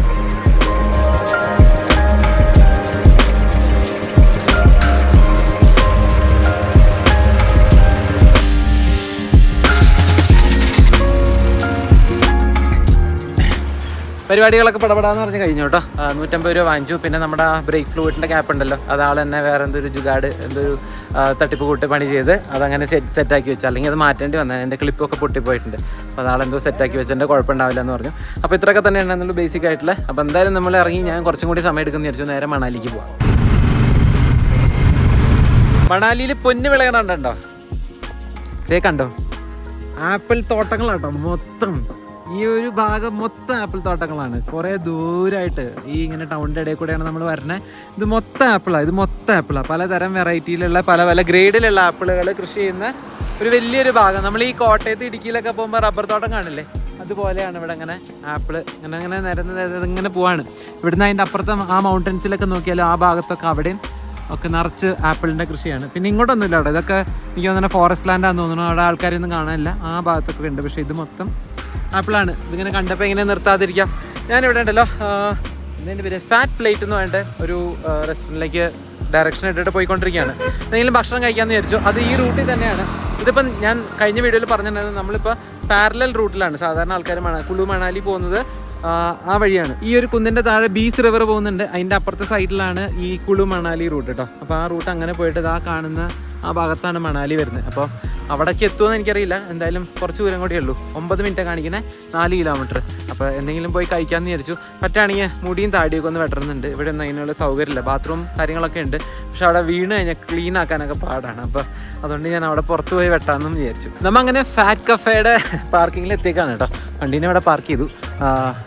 പരിപാടികളൊക്കെ പടപടാന്ന് പറഞ്ഞ് കഴിഞ്ഞു കേട്ടോ. 150 രൂപ വാങ്ങിച്ചു. പിന്നെ നമ്മുടെ ബ്രേക്ക് ഫ്ലൂയിഡിൻ്റെ ക്യാപ്പ് ഉണ്ടല്ലോ, അതാൾ തന്നെ വേറെ എന്തൊരു ജുഗാഡ് എന്തൊരു തട്ടിപ്പ് കൂട്ടി പണി ചെയ്ത് അതങ്ങനെ സെറ്റാക്കി വെച്ചു. അല്ലെങ്കിൽ അത് മാറ്റേണ്ടി വന്നത്, എൻ്റെ ക്ലിപ്പൊക്കെ പൊട്ടിപ്പോയിട്ടുണ്ട്. അപ്പോൾ അതാളെന്തോ സെറ്റാക്കി വെച്ചതിൻ്റെ കുഴപ്പമുണ്ടാവില്ല എന്ന് പറഞ്ഞു. അപ്പോൾ ഇത്രയൊക്കെ തന്നെ ഉണ്ടെന്നുള്ളൂ ബേസിക് ആയിട്ടുള്ള. അപ്പോൾ എന്തായാലും നമ്മൾ ഇറങ്ങി, ഞാൻ കുറച്ചും കൂടി സമയം എടുക്കുമെന്ന് വിചാരിച്ചു. നേരെ മണാലിക്ക് പോവാം. മണാലിയിൽ പൊന്ന് വിളയണുണ്ടോ? ഇതേ കണ്ടോ, ആപ്പിൾ തോട്ടങ്ങളാട്ടോ മൊത്തം. ഈ ഒരു ഭാഗം മൊത്തം ആപ്പിൾ തോട്ടങ്ങളാണ്. കുറേ ദൂരമായിട്ട് ഈ ഇങ്ങനെ ടൗണിൻ്റെ ഇടയിൽ കൂടെയാണ് നമ്മൾ വരുന്നത്. ഇത് മൊത്തം ആപ്പിളാണ്. പലതരം വെറൈറ്റിയിലുള്ള പല ഗ്രേഡിലുള്ള ആപ്പിളുകൾ കൃഷി ചെയ്യുന്ന ഒരു വലിയൊരു ഭാഗം. നമ്മൾ ഈ കോട്ടയത്ത് ഇടുക്കിയിലൊക്കെ പോകുമ്പോൾ റബ്ബർ തോട്ടം കാണില്ലേ, അതുപോലെയാണ് ഇവിടെ ഇങ്ങനെ ആപ്പിൾ ഇങ്ങനെ നിരന്ന് ഇങ്ങനെ പോവാണ്. ഇവിടുന്ന് അതിൻ്റെ അപ്പുറത്തെ ആ മൗണ്ടൻസിലൊക്കെ നോക്കിയാലും ആ ഭാഗത്തൊക്കെ അവിടെയും ഒക്കെ നിറച്ച് ആപ്പിളിൻ്റെ കൃഷിയാണ്. പിന്നെ ഇങ്ങോട്ടൊന്നുമില്ല അവിടെ. ഇതൊക്കെ എനിക്ക് തോന്നുന്നു ഫോറസ്റ്റ് ലാൻഡാന്ന് തോന്നുന്നു. അവിടെ ആൾക്കാരൊന്നും കാണാനില്ല. ആ ഭാഗത്തൊക്കെ ഉണ്ട്. പക്ഷേ ഇത് മൊത്തം ആപ്പിളാണ്. ഇതിങ്ങനെ കണ്ടപ്പോൾ ഇങ്ങനെ നിർത്താതിരിക്കാം. ഞാനിവിടെ ഉണ്ടല്ലോ, ഇതിൻ്റെ പേര് ഫാറ്റ് പ്ലേറ്റ് എന്ന് പറഞ്ഞിട്ട് ഒരു റെസ്റ്റോറൻറ്റിലേക്ക് ഡയറക്ഷൻ ഇട്ടിട്ട് പോയിക്കൊണ്ടിരിക്കുകയാണ്. എന്തെങ്കിലും ഭക്ഷണം കഴിക്കാമെന്ന് വിചാരിച്ചു. അത് ഈ റൂട്ടിൽ തന്നെയാണ്. ഇതിപ്പം ഞാൻ കഴിഞ്ഞ വീഡിയോയിൽ പറഞ്ഞിട്ടുണ്ടായിരുന്നു, നമ്മളിപ്പോൾ പാരലൽ റൂട്ടിലാണ് സാധാരണ ആൾക്കാർ കുളു മണാലി പോകുന്നത്. ആ വഴിയാണ്. ഈ ഒരു കുന്നിൻ്റെ താഴെ ബീസ് റിവർ പോകുന്നുണ്ട്. അതിൻ്റെ അപ്പുറത്തെ സൈഡിലാണ് ഈ കുളു മണാലി റൂട്ട് കേട്ടോ. അപ്പോൾ ആ റൂട്ട് അങ്ങനെ പോയിട്ട് ഇതാ കാണുന്ന ആ ഭാഗത്താണ് മണാലി വരുന്നത്. അപ്പോൾ അവിടേക്ക് എത്തുമെന്ന് എനിക്കറിയില്ല. എന്തായാലും കുറച്ച് ദൂരം കൂടിയേ ഉള്ളൂ. 9 മിനിറ്റ് കാണിക്കുന്നത്, 4 കിലോമീറ്റർ. അപ്പോൾ എന്തെങ്കിലും പോയി കഴിക്കാമെന്ന് വിചാരിച്ചു. പറ്റുകയാണെങ്കിൽ മുടിയും താടിയൊക്കെ ഒന്ന് വെട്ടണമെന്നുണ്ട്. ഇവിടെ ഒന്നും അതിനുള്ള സൗകര്യമില്ല. ബാത്റൂം കാര്യങ്ങളൊക്കെ ഉണ്ട്. പക്ഷെ അവിടെ വീണ് കഴിഞ്ഞാൽ ക്ലീൻ ആക്കാനൊക്കെ പാടാണ്. അപ്പോൾ അതുകൊണ്ട് ഞാൻ അവിടെ പുറത്ത് പോയി വെട്ടാമെന്നും വിചാരിച്ചു. നമ്മൾ അങ്ങനെ ഫാറ്റ് കഫേയുടെ പാർക്കിങ്ങിൽ എത്തിയേക്കാണ് കേട്ടോ. വണ്ടീനെ ഇവിടെ പാർക്ക് ചെയ്തു.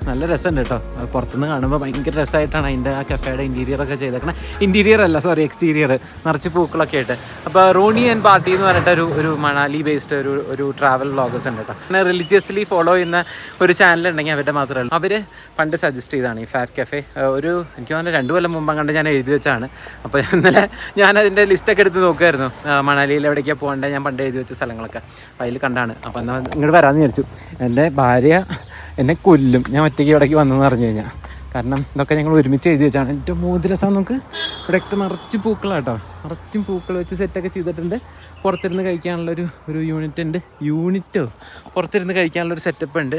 നല്ല രസമുണ്ട് കേട്ടോ. പുറത്തുനിന്ന് കാണുമ്പോൾ ഭയങ്കര രസമായിട്ടാണ് അതിൻ്റെ ആ കഫേയുടെ ഇൻറ്റീരിയറൊക്കെ ചെയ്തേക്കണം. ഇൻറ്റീരിയർ അല്ല, സോറി, എക്സ്റ്റീരിയർ. നിറച്ച് പൂക്കളൊക്കെ ആയിട്ട്. അപ്പോൾ റോണി ആൻഡ് പാർട്ടി എന്ന് പറഞ്ഞിട്ട് ഒരു മണാലി ബേസ്ഡ് ഒരു ട്രാവൽ വ്ളോഗേഴ്സ് ഉണ്ട് കേട്ടോ. പിന്നെ റിലീജിയസ്ലി ഫോളോ ചെയ്യുന്ന ഒരു ചാനൽ ഉണ്ടെങ്കിൽ അവരുടെ മാത്രമേ ഉള്ളൂ. അവർ പണ്ട് സജസ്റ്റ് ചെയ്താണ് ഈ ഫാറ്റ് കഫേ. എനിക്ക് തോന്നുന്നു 2 കൊല്ലം മുമ്പ് കണ്ട് ഞാൻ എഴുതി വെച്ചാണ്. അപ്പോൾ ഇന്നലെ ഞാനതിൻ്റെ ലിസ്റ്റൊക്കെ എടുത്ത് നോക്കുമായിരുന്നു. മണാലിയിൽ എവിടേക്കാണ് പോകേണ്ടത്, ഞാൻ പണ്ട് എഴുതി വെച്ച സ്ഥലങ്ങളൊക്കെ. അപ്പോൾ അതിൽ കണ്ടാണ്. അപ്പോൾ എന്നാൽ ഇങ്ങോട്ട് വരാമെന്ന് വിചാരിച്ചു. എൻ്റെ ഭാര്യ എന്നെ കൊല്ലും ഞാൻ ഒറ്റയ്ക്ക് ഇവിടേക്ക് വന്നെന്ന് പറഞ്ഞു കഴിഞ്ഞാൽ. കാരണം ഇതൊക്കെ ഞങ്ങൾ ഒരുമിച്ച് എഴുതി വെച്ചാണ്. ഏറ്റവും മോതിരസം നമുക്ക് ഇവിടെയൊക്കെ നിറച്ച് പൂക്കളാട്ടോ. നിറച്ചും പൂക്കൾ വെച്ച് സെറ്റൊക്കെ ചെയ്തിട്ടുണ്ട്. പുറത്തിരുന്ന് കഴിക്കാനുള്ളൊരു യൂണിറ്റ് ഉണ്ട്. പുറത്തിരുന്ന് കഴിക്കാനുള്ളൊരു സെറ്റപ്പ് ഉണ്ട്.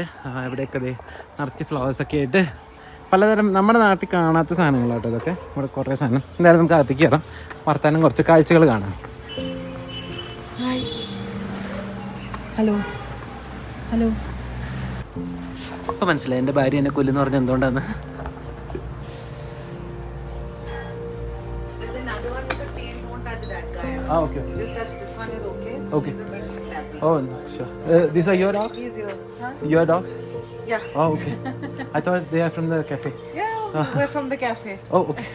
ഇവിടെയൊക്കെ അതേ നിറച്ച് ഫ്ലവേഴ്സൊക്കെ ആയിട്ട് പലതരം നമ്മുടെ നാട്ടിൽ കാണാത്ത സാധനങ്ങളാട്ടോ ഇതൊക്കെ. ഇവിടെ കുറേ സാധനം. എന്തായാലും നമുക്ക് അകത്തേക്ക് കയറാം. വർത്താനം കുറച്ച് കാഴ്ചകൾ കാണാം. ഹലോ അപ്പോൾ മനസ്സിലായി എൻ്റെ ഭാര്യ എന്നെ കൊല്ലുന്ന് പറഞ്ഞ എന്തുകൊണ്ടാണ്. Okay. Just touch this one is okay. Okay. It's a bit snappy. Oh, sure. These are your dogs? He's your, huh? Your dogs? Yeah. Oh, okay. I thought they are from the cafe. Yeah, we're from the cafe. Oh, okay.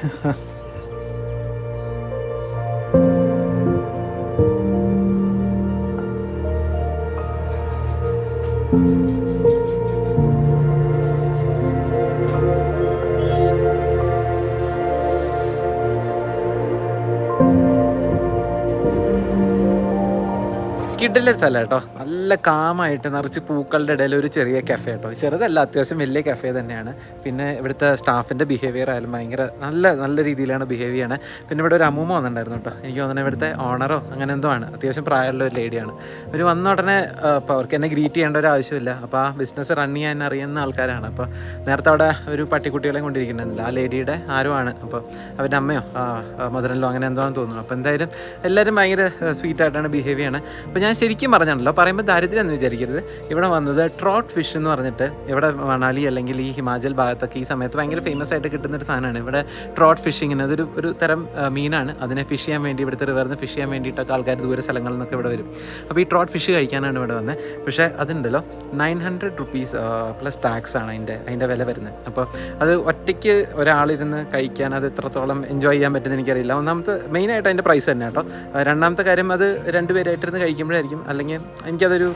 കിടിലൻ സ്ഥലം കേട്ടോ. നല്ല കാമായിട്ട് നിറച്ച് പൂക്കളുടെ ഇടയിൽ ഒരു ചെറിയ കഫേ കേട്ടോ. ചെറുതല്ല, അത്യാവശ്യം വലിയ കഫേ തന്നെയാണ്. പിന്നെ ഇവിടുത്തെ സ്റ്റാഫിൻ്റെ ബിഹേവിയർ ആയാലും ഭയങ്കര നല്ല രീതിയിലാണ് ബിഹേവ് ചെയ്യണത്. പിന്നെ ഇവിടെ ഒരു അമ്മൂമ്മ വന്നിട്ടുണ്ടായിരുന്നു കേട്ടോ. എനിക്ക് തോന്നുന്നത് ഇവിടുത്തെ ഓണറോ അങ്ങനെ എന്തോ ആണ്. അത്യാവശ്യം പ്രായമുള്ള ഒരു ലേഡിയാണ്. അവർ വന്ന ഉടനെ അപ്പോൾ അവർക്ക് എന്നെ ഗ്രീറ്റ് ചെയ്യേണ്ട ഒരു ആവശ്യമില്ല. അപ്പോൾ ആ ബിസിനസ് റൺ ചെയ്യാൻ അറിയുന്ന ആൾക്കാരാണ്. അപ്പോൾ നേരത്തെ അവിടെ ഒരു പട്ടിക്കുട്ടികളെ കൊണ്ടിരിക്കുന്നുണ്ടല്ലോ, ആ ലേഡിയുടെ ആരോ ആണ്. അപ്പോൾ അവരുടെ അമ്മയോ മദറിലോ അങ്ങനെ എന്തോ ആണെന്ന് തോന്നുന്നു. അപ്പോൾ എന്തായാലും എല്ലാവരും ഭയങ്കര സ്വീറ്റായിട്ടാണ് ബിഹേവ് ചെയ്യണത്. അപ്പോൾ ഞാൻ ശരിക്കും പറഞ്ഞാണല്ലോ, പറയുമ്പോൾ ദാരിദ്ര്യം എന്ന് വിചാരിക്കരുത്. ഇവിടെ വന്നത് ട്രോട്ട് ഫിഷ് എന്ന് പറഞ്ഞിട്ട്, ഇവിടെ മണാലി അല്ലെങ്കിൽ ഈ ഹിമാചൽ ഭാഗത്തൊക്കെ ഈ സമയത്ത് ഭയങ്കര ഫേമസ് ആയിട്ട് കിട്ടുന്നൊരു സാധനമാണ് ഇവിടെ ട്രോട്ട് ഫിഷിങ്ങിന്. ഒരു തരം മീനാണ്. അതിനെ ഫിഷ് ചെയ്യാൻ വേണ്ടി, ഇവിടുത്തെ റിവറിന് ഫിഷ് ചെയ്യാൻ വേണ്ടിയിട്ടൊക്കെ ആൾക്കാർ ദൂര സ്ഥലങ്ങളിൽ നിന്നൊക്കെ ഇവിടെ വരും. അപ്പോൾ ഈ ട്രോട്ട് ഫിഷ് കഴിക്കാനാണ് ഇവിടെ വന്നത്. പക്ഷേ അതുണ്ടല്ലോ 900 rupees പ്ലസ് ടാക്സ് ആണ് അതിൻ്റെ വില വരുന്നത്. അപ്പോൾ അത് ഒറ്റയ്ക്ക് ഒരാളിരുന്ന് കഴിക്കാൻ അത് എത്രത്തോളം എൻജോയ് ചെയ്യാൻ പറ്റുമെന്ന് എനിക്കറിയില്ല. ഒന്നാമത്തെ മെയിനായിട്ട് അതിൻ്റെ പ്രൈസ് തന്നെ കേട്ടോ. രണ്ടാമത്തെ കാര്യം, അത് 2 പേരായിട്ടിരുന്ന് കഴിക്കുമ്പോഴായിരിക്കും, അല്ലെങ്കിൽ എനിക്കതൊരു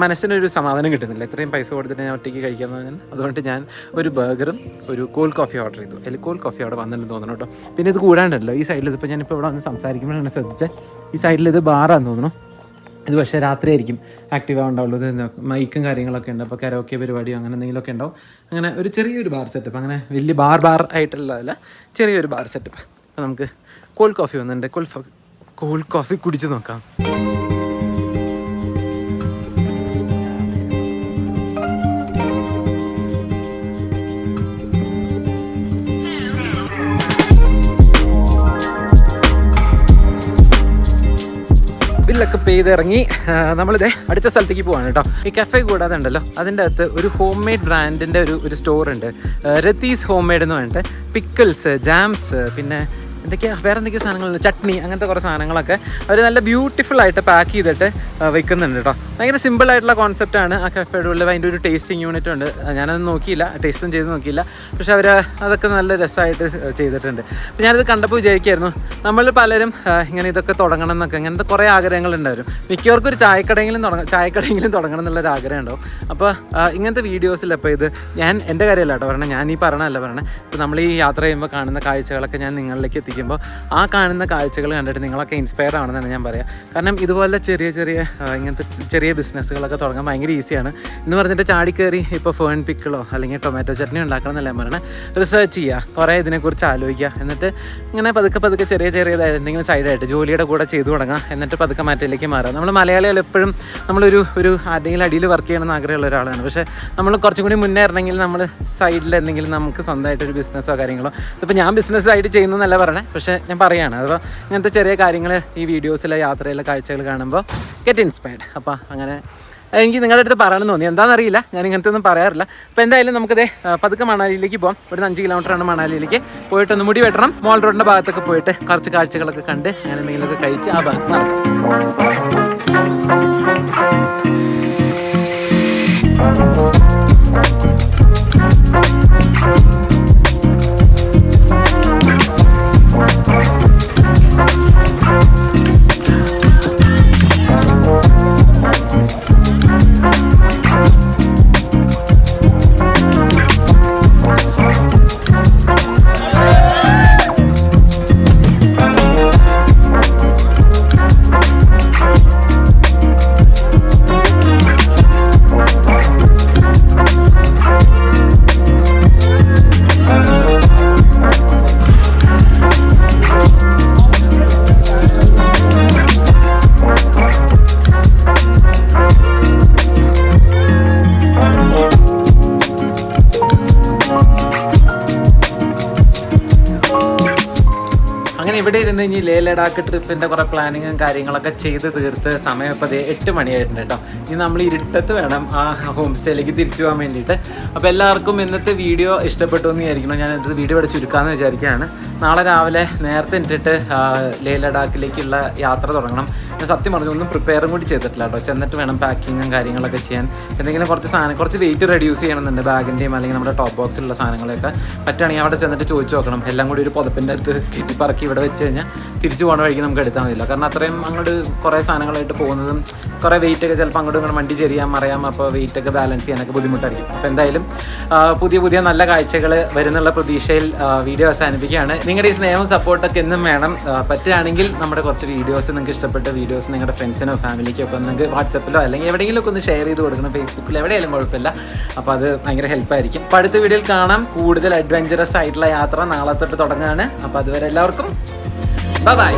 മനസ്സിനൊരു സമാധാനം കിട്ടുന്നില്ല. ഇത്രയും പൈസ കൊടുത്തിട്ട് ഞാൻ ഒറ്റയ്ക്ക് കഴിക്കാമെന്ന് പറഞ്ഞാൽ. അതുകൊണ്ട് ഞാൻ ഒരു ബർഗറും ഒരു കോൾഡ് കോഫി ഓർഡർ ചെയ്തു. അതിൽ കോൾഡ് കോഫി അവിടെ വന്നിട്ടുണ്ടെന്ന് തോന്നുന്നു കേട്ടോ. പിന്നെ ഇത് കൂടാണ്ടല്ലോ ഈ സൈഡിൽ, ഇതിപ്പോൾ ഞാനിപ്പോൾ ഇവിടെ വന്ന് സംസാരിക്കുമ്പോഴാണ് ശ്രദ്ധിച്ചത്, ഈ സൈഡിൽ ഇത് ബാറാന്ന് തോന്നുന്നു. ഇത് പക്ഷേ രാത്രി ആയിരിക്കും ആക്റ്റീവ് ആവുണ്ടാവുള്ളൂ. ഇത് മൈക്കും കാര്യങ്ങളൊക്കെ ഉണ്ട്. അപ്പോൾ കരോക്കെ പരിപാടിയോ അങ്ങനെ എന്തെങ്കിലുമൊക്കെ ഉണ്ടാവും. അങ്ങനെ ഒരു ചെറിയൊരു ബാർ സെറ്റപ്പ്, അങ്ങനെ വലിയ ബാർ ആയിട്ടുള്ളതല്ല, ചെറിയൊരു ബാർ സെറ്റപ്പ്. അപ്പോൾ നമുക്ക് കോൾഡ് കോഫി വന്നിട്ടുണ്ട്. കോൾഡ് കോഫി കുടിച്ച് നോക്കാം. ബില്ലൊക്കെ പെയ്തിറങ്ങി നമ്മളിതേ അടുത്ത സ്ഥലത്തേക്ക് പോവാണ് കേട്ടോ. ഈ കഫേ കൂടാതെ ഉണ്ടല്ലോ, അതിൻ്റെ അകത്ത് ഒരു ഹോം മെയ്ഡ് ബ്രാൻഡിൻ്റെ ഒരു സ്റ്റോറുണ്ട്, രത്തീസ് ഹോം മെയ്ഡ് എന്ന് പറഞ്ഞിട്ട്. പിക്കിൾസ്, ജാംസ്, പിന്നെ വേറെ എന്തൊക്കെയോ സാധനങ്ങളുണ്ട്, ചട്നി, അങ്ങനത്തെ കുറേ സാധനങ്ങളൊക്കെ അവർ നല്ല ബ്യൂട്ടിഫുൾ ആയിട്ട് പാക്ക് ചെയ്തിട്ട് വെക്കുന്നുണ്ട് കേട്ടോ. ഭയങ്കര സിമ്പിളായിട്ടുള്ള കോൺസെപ്റ്റാണ് ആ കഫേയുടെ ഉള്ളിൽ. അതിൻ്റെ ഒരു ടേസ്റ്റിംഗ് യൂണിറ്റ് ഉണ്ട്. ഞാനത് നോക്കിയില്ല, ടേസ്റ്റും ചെയ്ത് നോക്കിയില്ല. പക്ഷെ അവർ അതൊക്കെ നല്ല രസമായിട്ട് ചെയ്തിട്ടുണ്ട്. അപ്പോൾ ഞാനത് കണ്ടപ്പോൾ വിചാരിക്കുമായിരുന്നു, നമ്മൾ പലരും ഇങ്ങനെ ഇതൊക്കെ തുടങ്ങണം എന്നൊക്കെ, ഇങ്ങനത്തെ കുറേ ആഗ്രഹങ്ങളുണ്ടായിരുന്നു. മിക്കവർക്കും ഒരു ചായക്കടയെങ്കിലും തുടങ്ങണം എന്നുള്ളൊരു ആഗ്രഹം ഉണ്ടാവും. അപ്പോൾ ഇങ്ങനത്തെ വീഡിയോസിൽ, അപ്പോൾ ഇത് ഞാൻ എൻ്റെ കാര്യമല്ല കേട്ടോ പറഞ്ഞത്, ഞാൻ ഈ പറഞ്ഞല്ല പറഞ്ഞത്. ഇപ്പോൾ നമ്മൾ ഈ യാത്ര ചെയ്യുമ്പോൾ കാണുന്ന കാഴ്ചകളൊക്കെ ഞാൻ നിങ്ങളിലേക്ക് എത്തിക്കുമ്പോൾ ആ കാണുന്ന കാഴ്ചകൾ കണ്ടിട്ട് നിങ്ങളൊക്കെ ഇൻസ്പയർ ആണെന്നാണ് ഞാൻ പറയുക. കാരണം ഇതുപോലെ ഇങ്ങനത്തെ ചെറിയ ബിസിനസ്സുകളൊക്കെ തുടങ്ങാൻ ഭയങ്കര ഈസിയാണ്. എന്ന് പറഞ്ഞിട്ട് ചാടിക്കയറി ഇപ്പോൾ ഫേൺ പിക്കിളോ അല്ലെങ്കിൽ ടൊമാറ്റോ ചട്നി ഉണ്ടാക്കണം എന്നല്ല ഞാൻ പറയണത്. റിസർച്ച് ചെയ്യുക, കുറേ ഇതിനെക്കുറിച്ച് ആലോചിക്കുക, എന്നിട്ട് ഇങ്ങനെ പതുക്കെ ചെറിയതായിട്ട് എന്തെങ്കിലും സൈഡായിട്ട് ജോലിയുടെ കൂടെ ചെയ്തു തുടങ്ങുക, എന്നിട്ട് പതുക്കെ മാറ്റത്തിലേക്ക് മാറുക. നമ്മൾ മലയാളികൾ എപ്പോഴും നമ്മളൊരു ആരുടെങ്കിലും അടിയിൽ വർക്ക് ചെയ്യണമെന്ന് ആഗ്രഹമുള്ള ഒരാളാണ്. പക്ഷേ നമ്മൾ കുറച്ചും കൂടി മുന്നേറണമെങ്കിൽ നമ്മൾ സൈഡിൽ എന്തെങ്കിലും നമുക്ക് സ്വന്തമായിട്ടൊരു ബിസിനസ്സോ കാര്യങ്ങളോ, ഇതിപ്പോൾ ഞാൻ ബിസിനസ്സായിട്ട് ചെയ്യുന്നതെന്നല്ല പറയണേ, പക്ഷേ ഞാൻ പറയുകയാണ്. അപ്പോൾ ഇങ്ങനത്തെ ചെറിയ കാര്യങ്ങൾ ഈ വീഡിയോസിലെ യാത്രയിലെ കാഴ്ചകൾ കാണുമ്പോൾ ഗെറ്റ് ഇൻസ്പയർഡ്. അപ്പോൾ അങ്ങനെ എനിക്ക് നിങ്ങളുടെ അടുത്ത് പറയണമെന്ന് തോന്നി. എന്താണെന്നറിയില്ല, ഞാൻ ഇങ്ങനത്തെ ഒന്നും പറയാറില്ല. അപ്പോൾ എന്തായാലും നമുക്കതേ പതുക്കെ മണാലിയിലേക്ക് പോകാം. ഇവിടുന്ന് 5 കിലോമീറ്ററാണ് മണാലിയിലേക്ക്. പോയിട്ടൊന്ന് മുടി വെട്ടണം. മോൾ റോഡിൻ്റെ ഭാഗത്തൊക്കെ പോയിട്ട് കുറച്ച് കാഴ്ചകളൊക്കെ കണ്ട് അങ്ങനെ എന്തെങ്കിലുമൊക്കെ കഴിച്ച് ആ ഭാഗത്ത് നടക്കാം. ഇവിടെ ഇരുന്ന് ഇനി ലേ ലഡാക്ക് ട്രിപ്പിൻ്റെ കുറേ പ്ലാനിങ്ങും കാര്യങ്ങളൊക്കെ ചെയ്ത് തീർത്ത് സമയം ഇപ്പോൾ 8 മണിയായിട്ടുണ്ട് കേട്ടോ. ഇനി നമ്മൾ ഇരുട്ടത്ത് വേണം ആ ഹോം സ്റ്റേയിലേക്ക് തിരിച്ചു പോകാൻ വേണ്ടിയിട്ട്. അപ്പോൾ എല്ലാവർക്കും ഇന്നത്തെ വീഡിയോ ഇഷ്ടപ്പെട്ടു എന്ന് വിചാരിക്കണം. ഞാൻ ഇന്നത്തെ വീഡിയോ ഇവിടെ ചുരുക്കാമെന്ന് വിചാരിക്കുകയാണ്. നാളെ രാവിലെ നേരത്തെ ഇട്ടിട്ട് ലേ ലഡാക്കിലേക്കുള്ള യാത്ര തുടങ്ങണം. ഞാൻ സത്യം പറഞ്ഞു ഒന്നും പ്രിപ്പയറും കൂടി ചെയ്തിട്ടില്ല കേട്ടോ. ചെന്നിട്ട് വേണം പാക്കിങ്ങും കാര്യങ്ങളൊക്കെ ചെയ്യാൻ. എന്തെങ്കിലും കുറച്ച് വെയിറ്റ് റെഡ്യൂസ് ചെയ്യണമെന്നുണ്ട് ബാഗിൻ്റെയും അല്ലെങ്കിൽ നമ്മുടെ ടോപ്പ് ബോക്സിലുള്ള സാധനങ്ങളൊക്കെ. പറ്റുകയാണെങ്കിൽ അവിടെ ചെന്നിട്ട് ചോദിച്ചു നോക്കണം. എല്ലാം കൂടി ഒരു പുതപ്പിൻ്റെ അടുത്ത് കെട്ടിപ്പറക്കി ഇവിടെ വെച്ച് കഴിഞ്ഞാൽ തിരിച്ചു പോകുന്ന വഴിക്ക് നമുക്ക് എടുത്താൽ മതിയില്ല. കാരണം അത്രയും അങ്ങോട്ട് കുറേ സാധനങ്ങളായിട്ട് പോകുന്നതും കുറേ വെയിറ്റൊക്കെ ചിലപ്പോൾ അങ്ങോട്ടും ഇങ്ങോട്ട് വണ്ടി ചെറിയാൻ മറിയാം. അപ്പോൾ വെയിറ്റൊക്കെ ബാലൻസ് ചെയ്യാനൊക്കെ ബുദ്ധിമുട്ടായിരിക്കും. അപ്പോൾ എന്തായാലും പുതിയ നല്ല കാഴ്ചകൾ വരുന്നുള്ള പ്രതീക്ഷയിൽ വീഡിയോ അവസാനിപ്പിക്കുകയാണ്. നിങ്ങളുടെ ഈ സ്നേഹവും സപ്പോർട്ടൊക്കെ എന്നും വേണം. പറ്റുകയാണെങ്കിൽ നമ്മുടെ കുറച്ച് വീഡിയോസ് നിങ്ങൾക്ക് ഇഷ്ടപ്പെട്ട വീഡിയോസ് നിങ്ങളുടെ ഫ്രണ്ട്സിനോ ഫാമിലിക്കോ ഒക്കെ നിങ്ങൾക്ക് വാട്സപ്പിലോ അല്ലെങ്കിൽ എവിടെയെങ്കിലുമൊക്കെ ഒന്ന് ഷെയർ ചെയ്ത് കൊടുക്കണം. ഫേസ്ബുക്കിൽ എവിടെയായാലും കുഴപ്പമില്ല. അപ്പോൾ അത് ഭയങ്കര ഹെൽപ്പായിരിക്കും. അപ്പോൾ അടുത്ത വീഡിയോയിൽ കാണാം. കൂടുതൽ അഡ്വഞ്ചറസ് ആയിട്ടുള്ള യാത്ര നാളെ തൊട്ട് തുടങ്ങുകയാണ്. അപ്പോൾ അതുവരെ എല്ലാവർക്കും ബൈ ബൈ.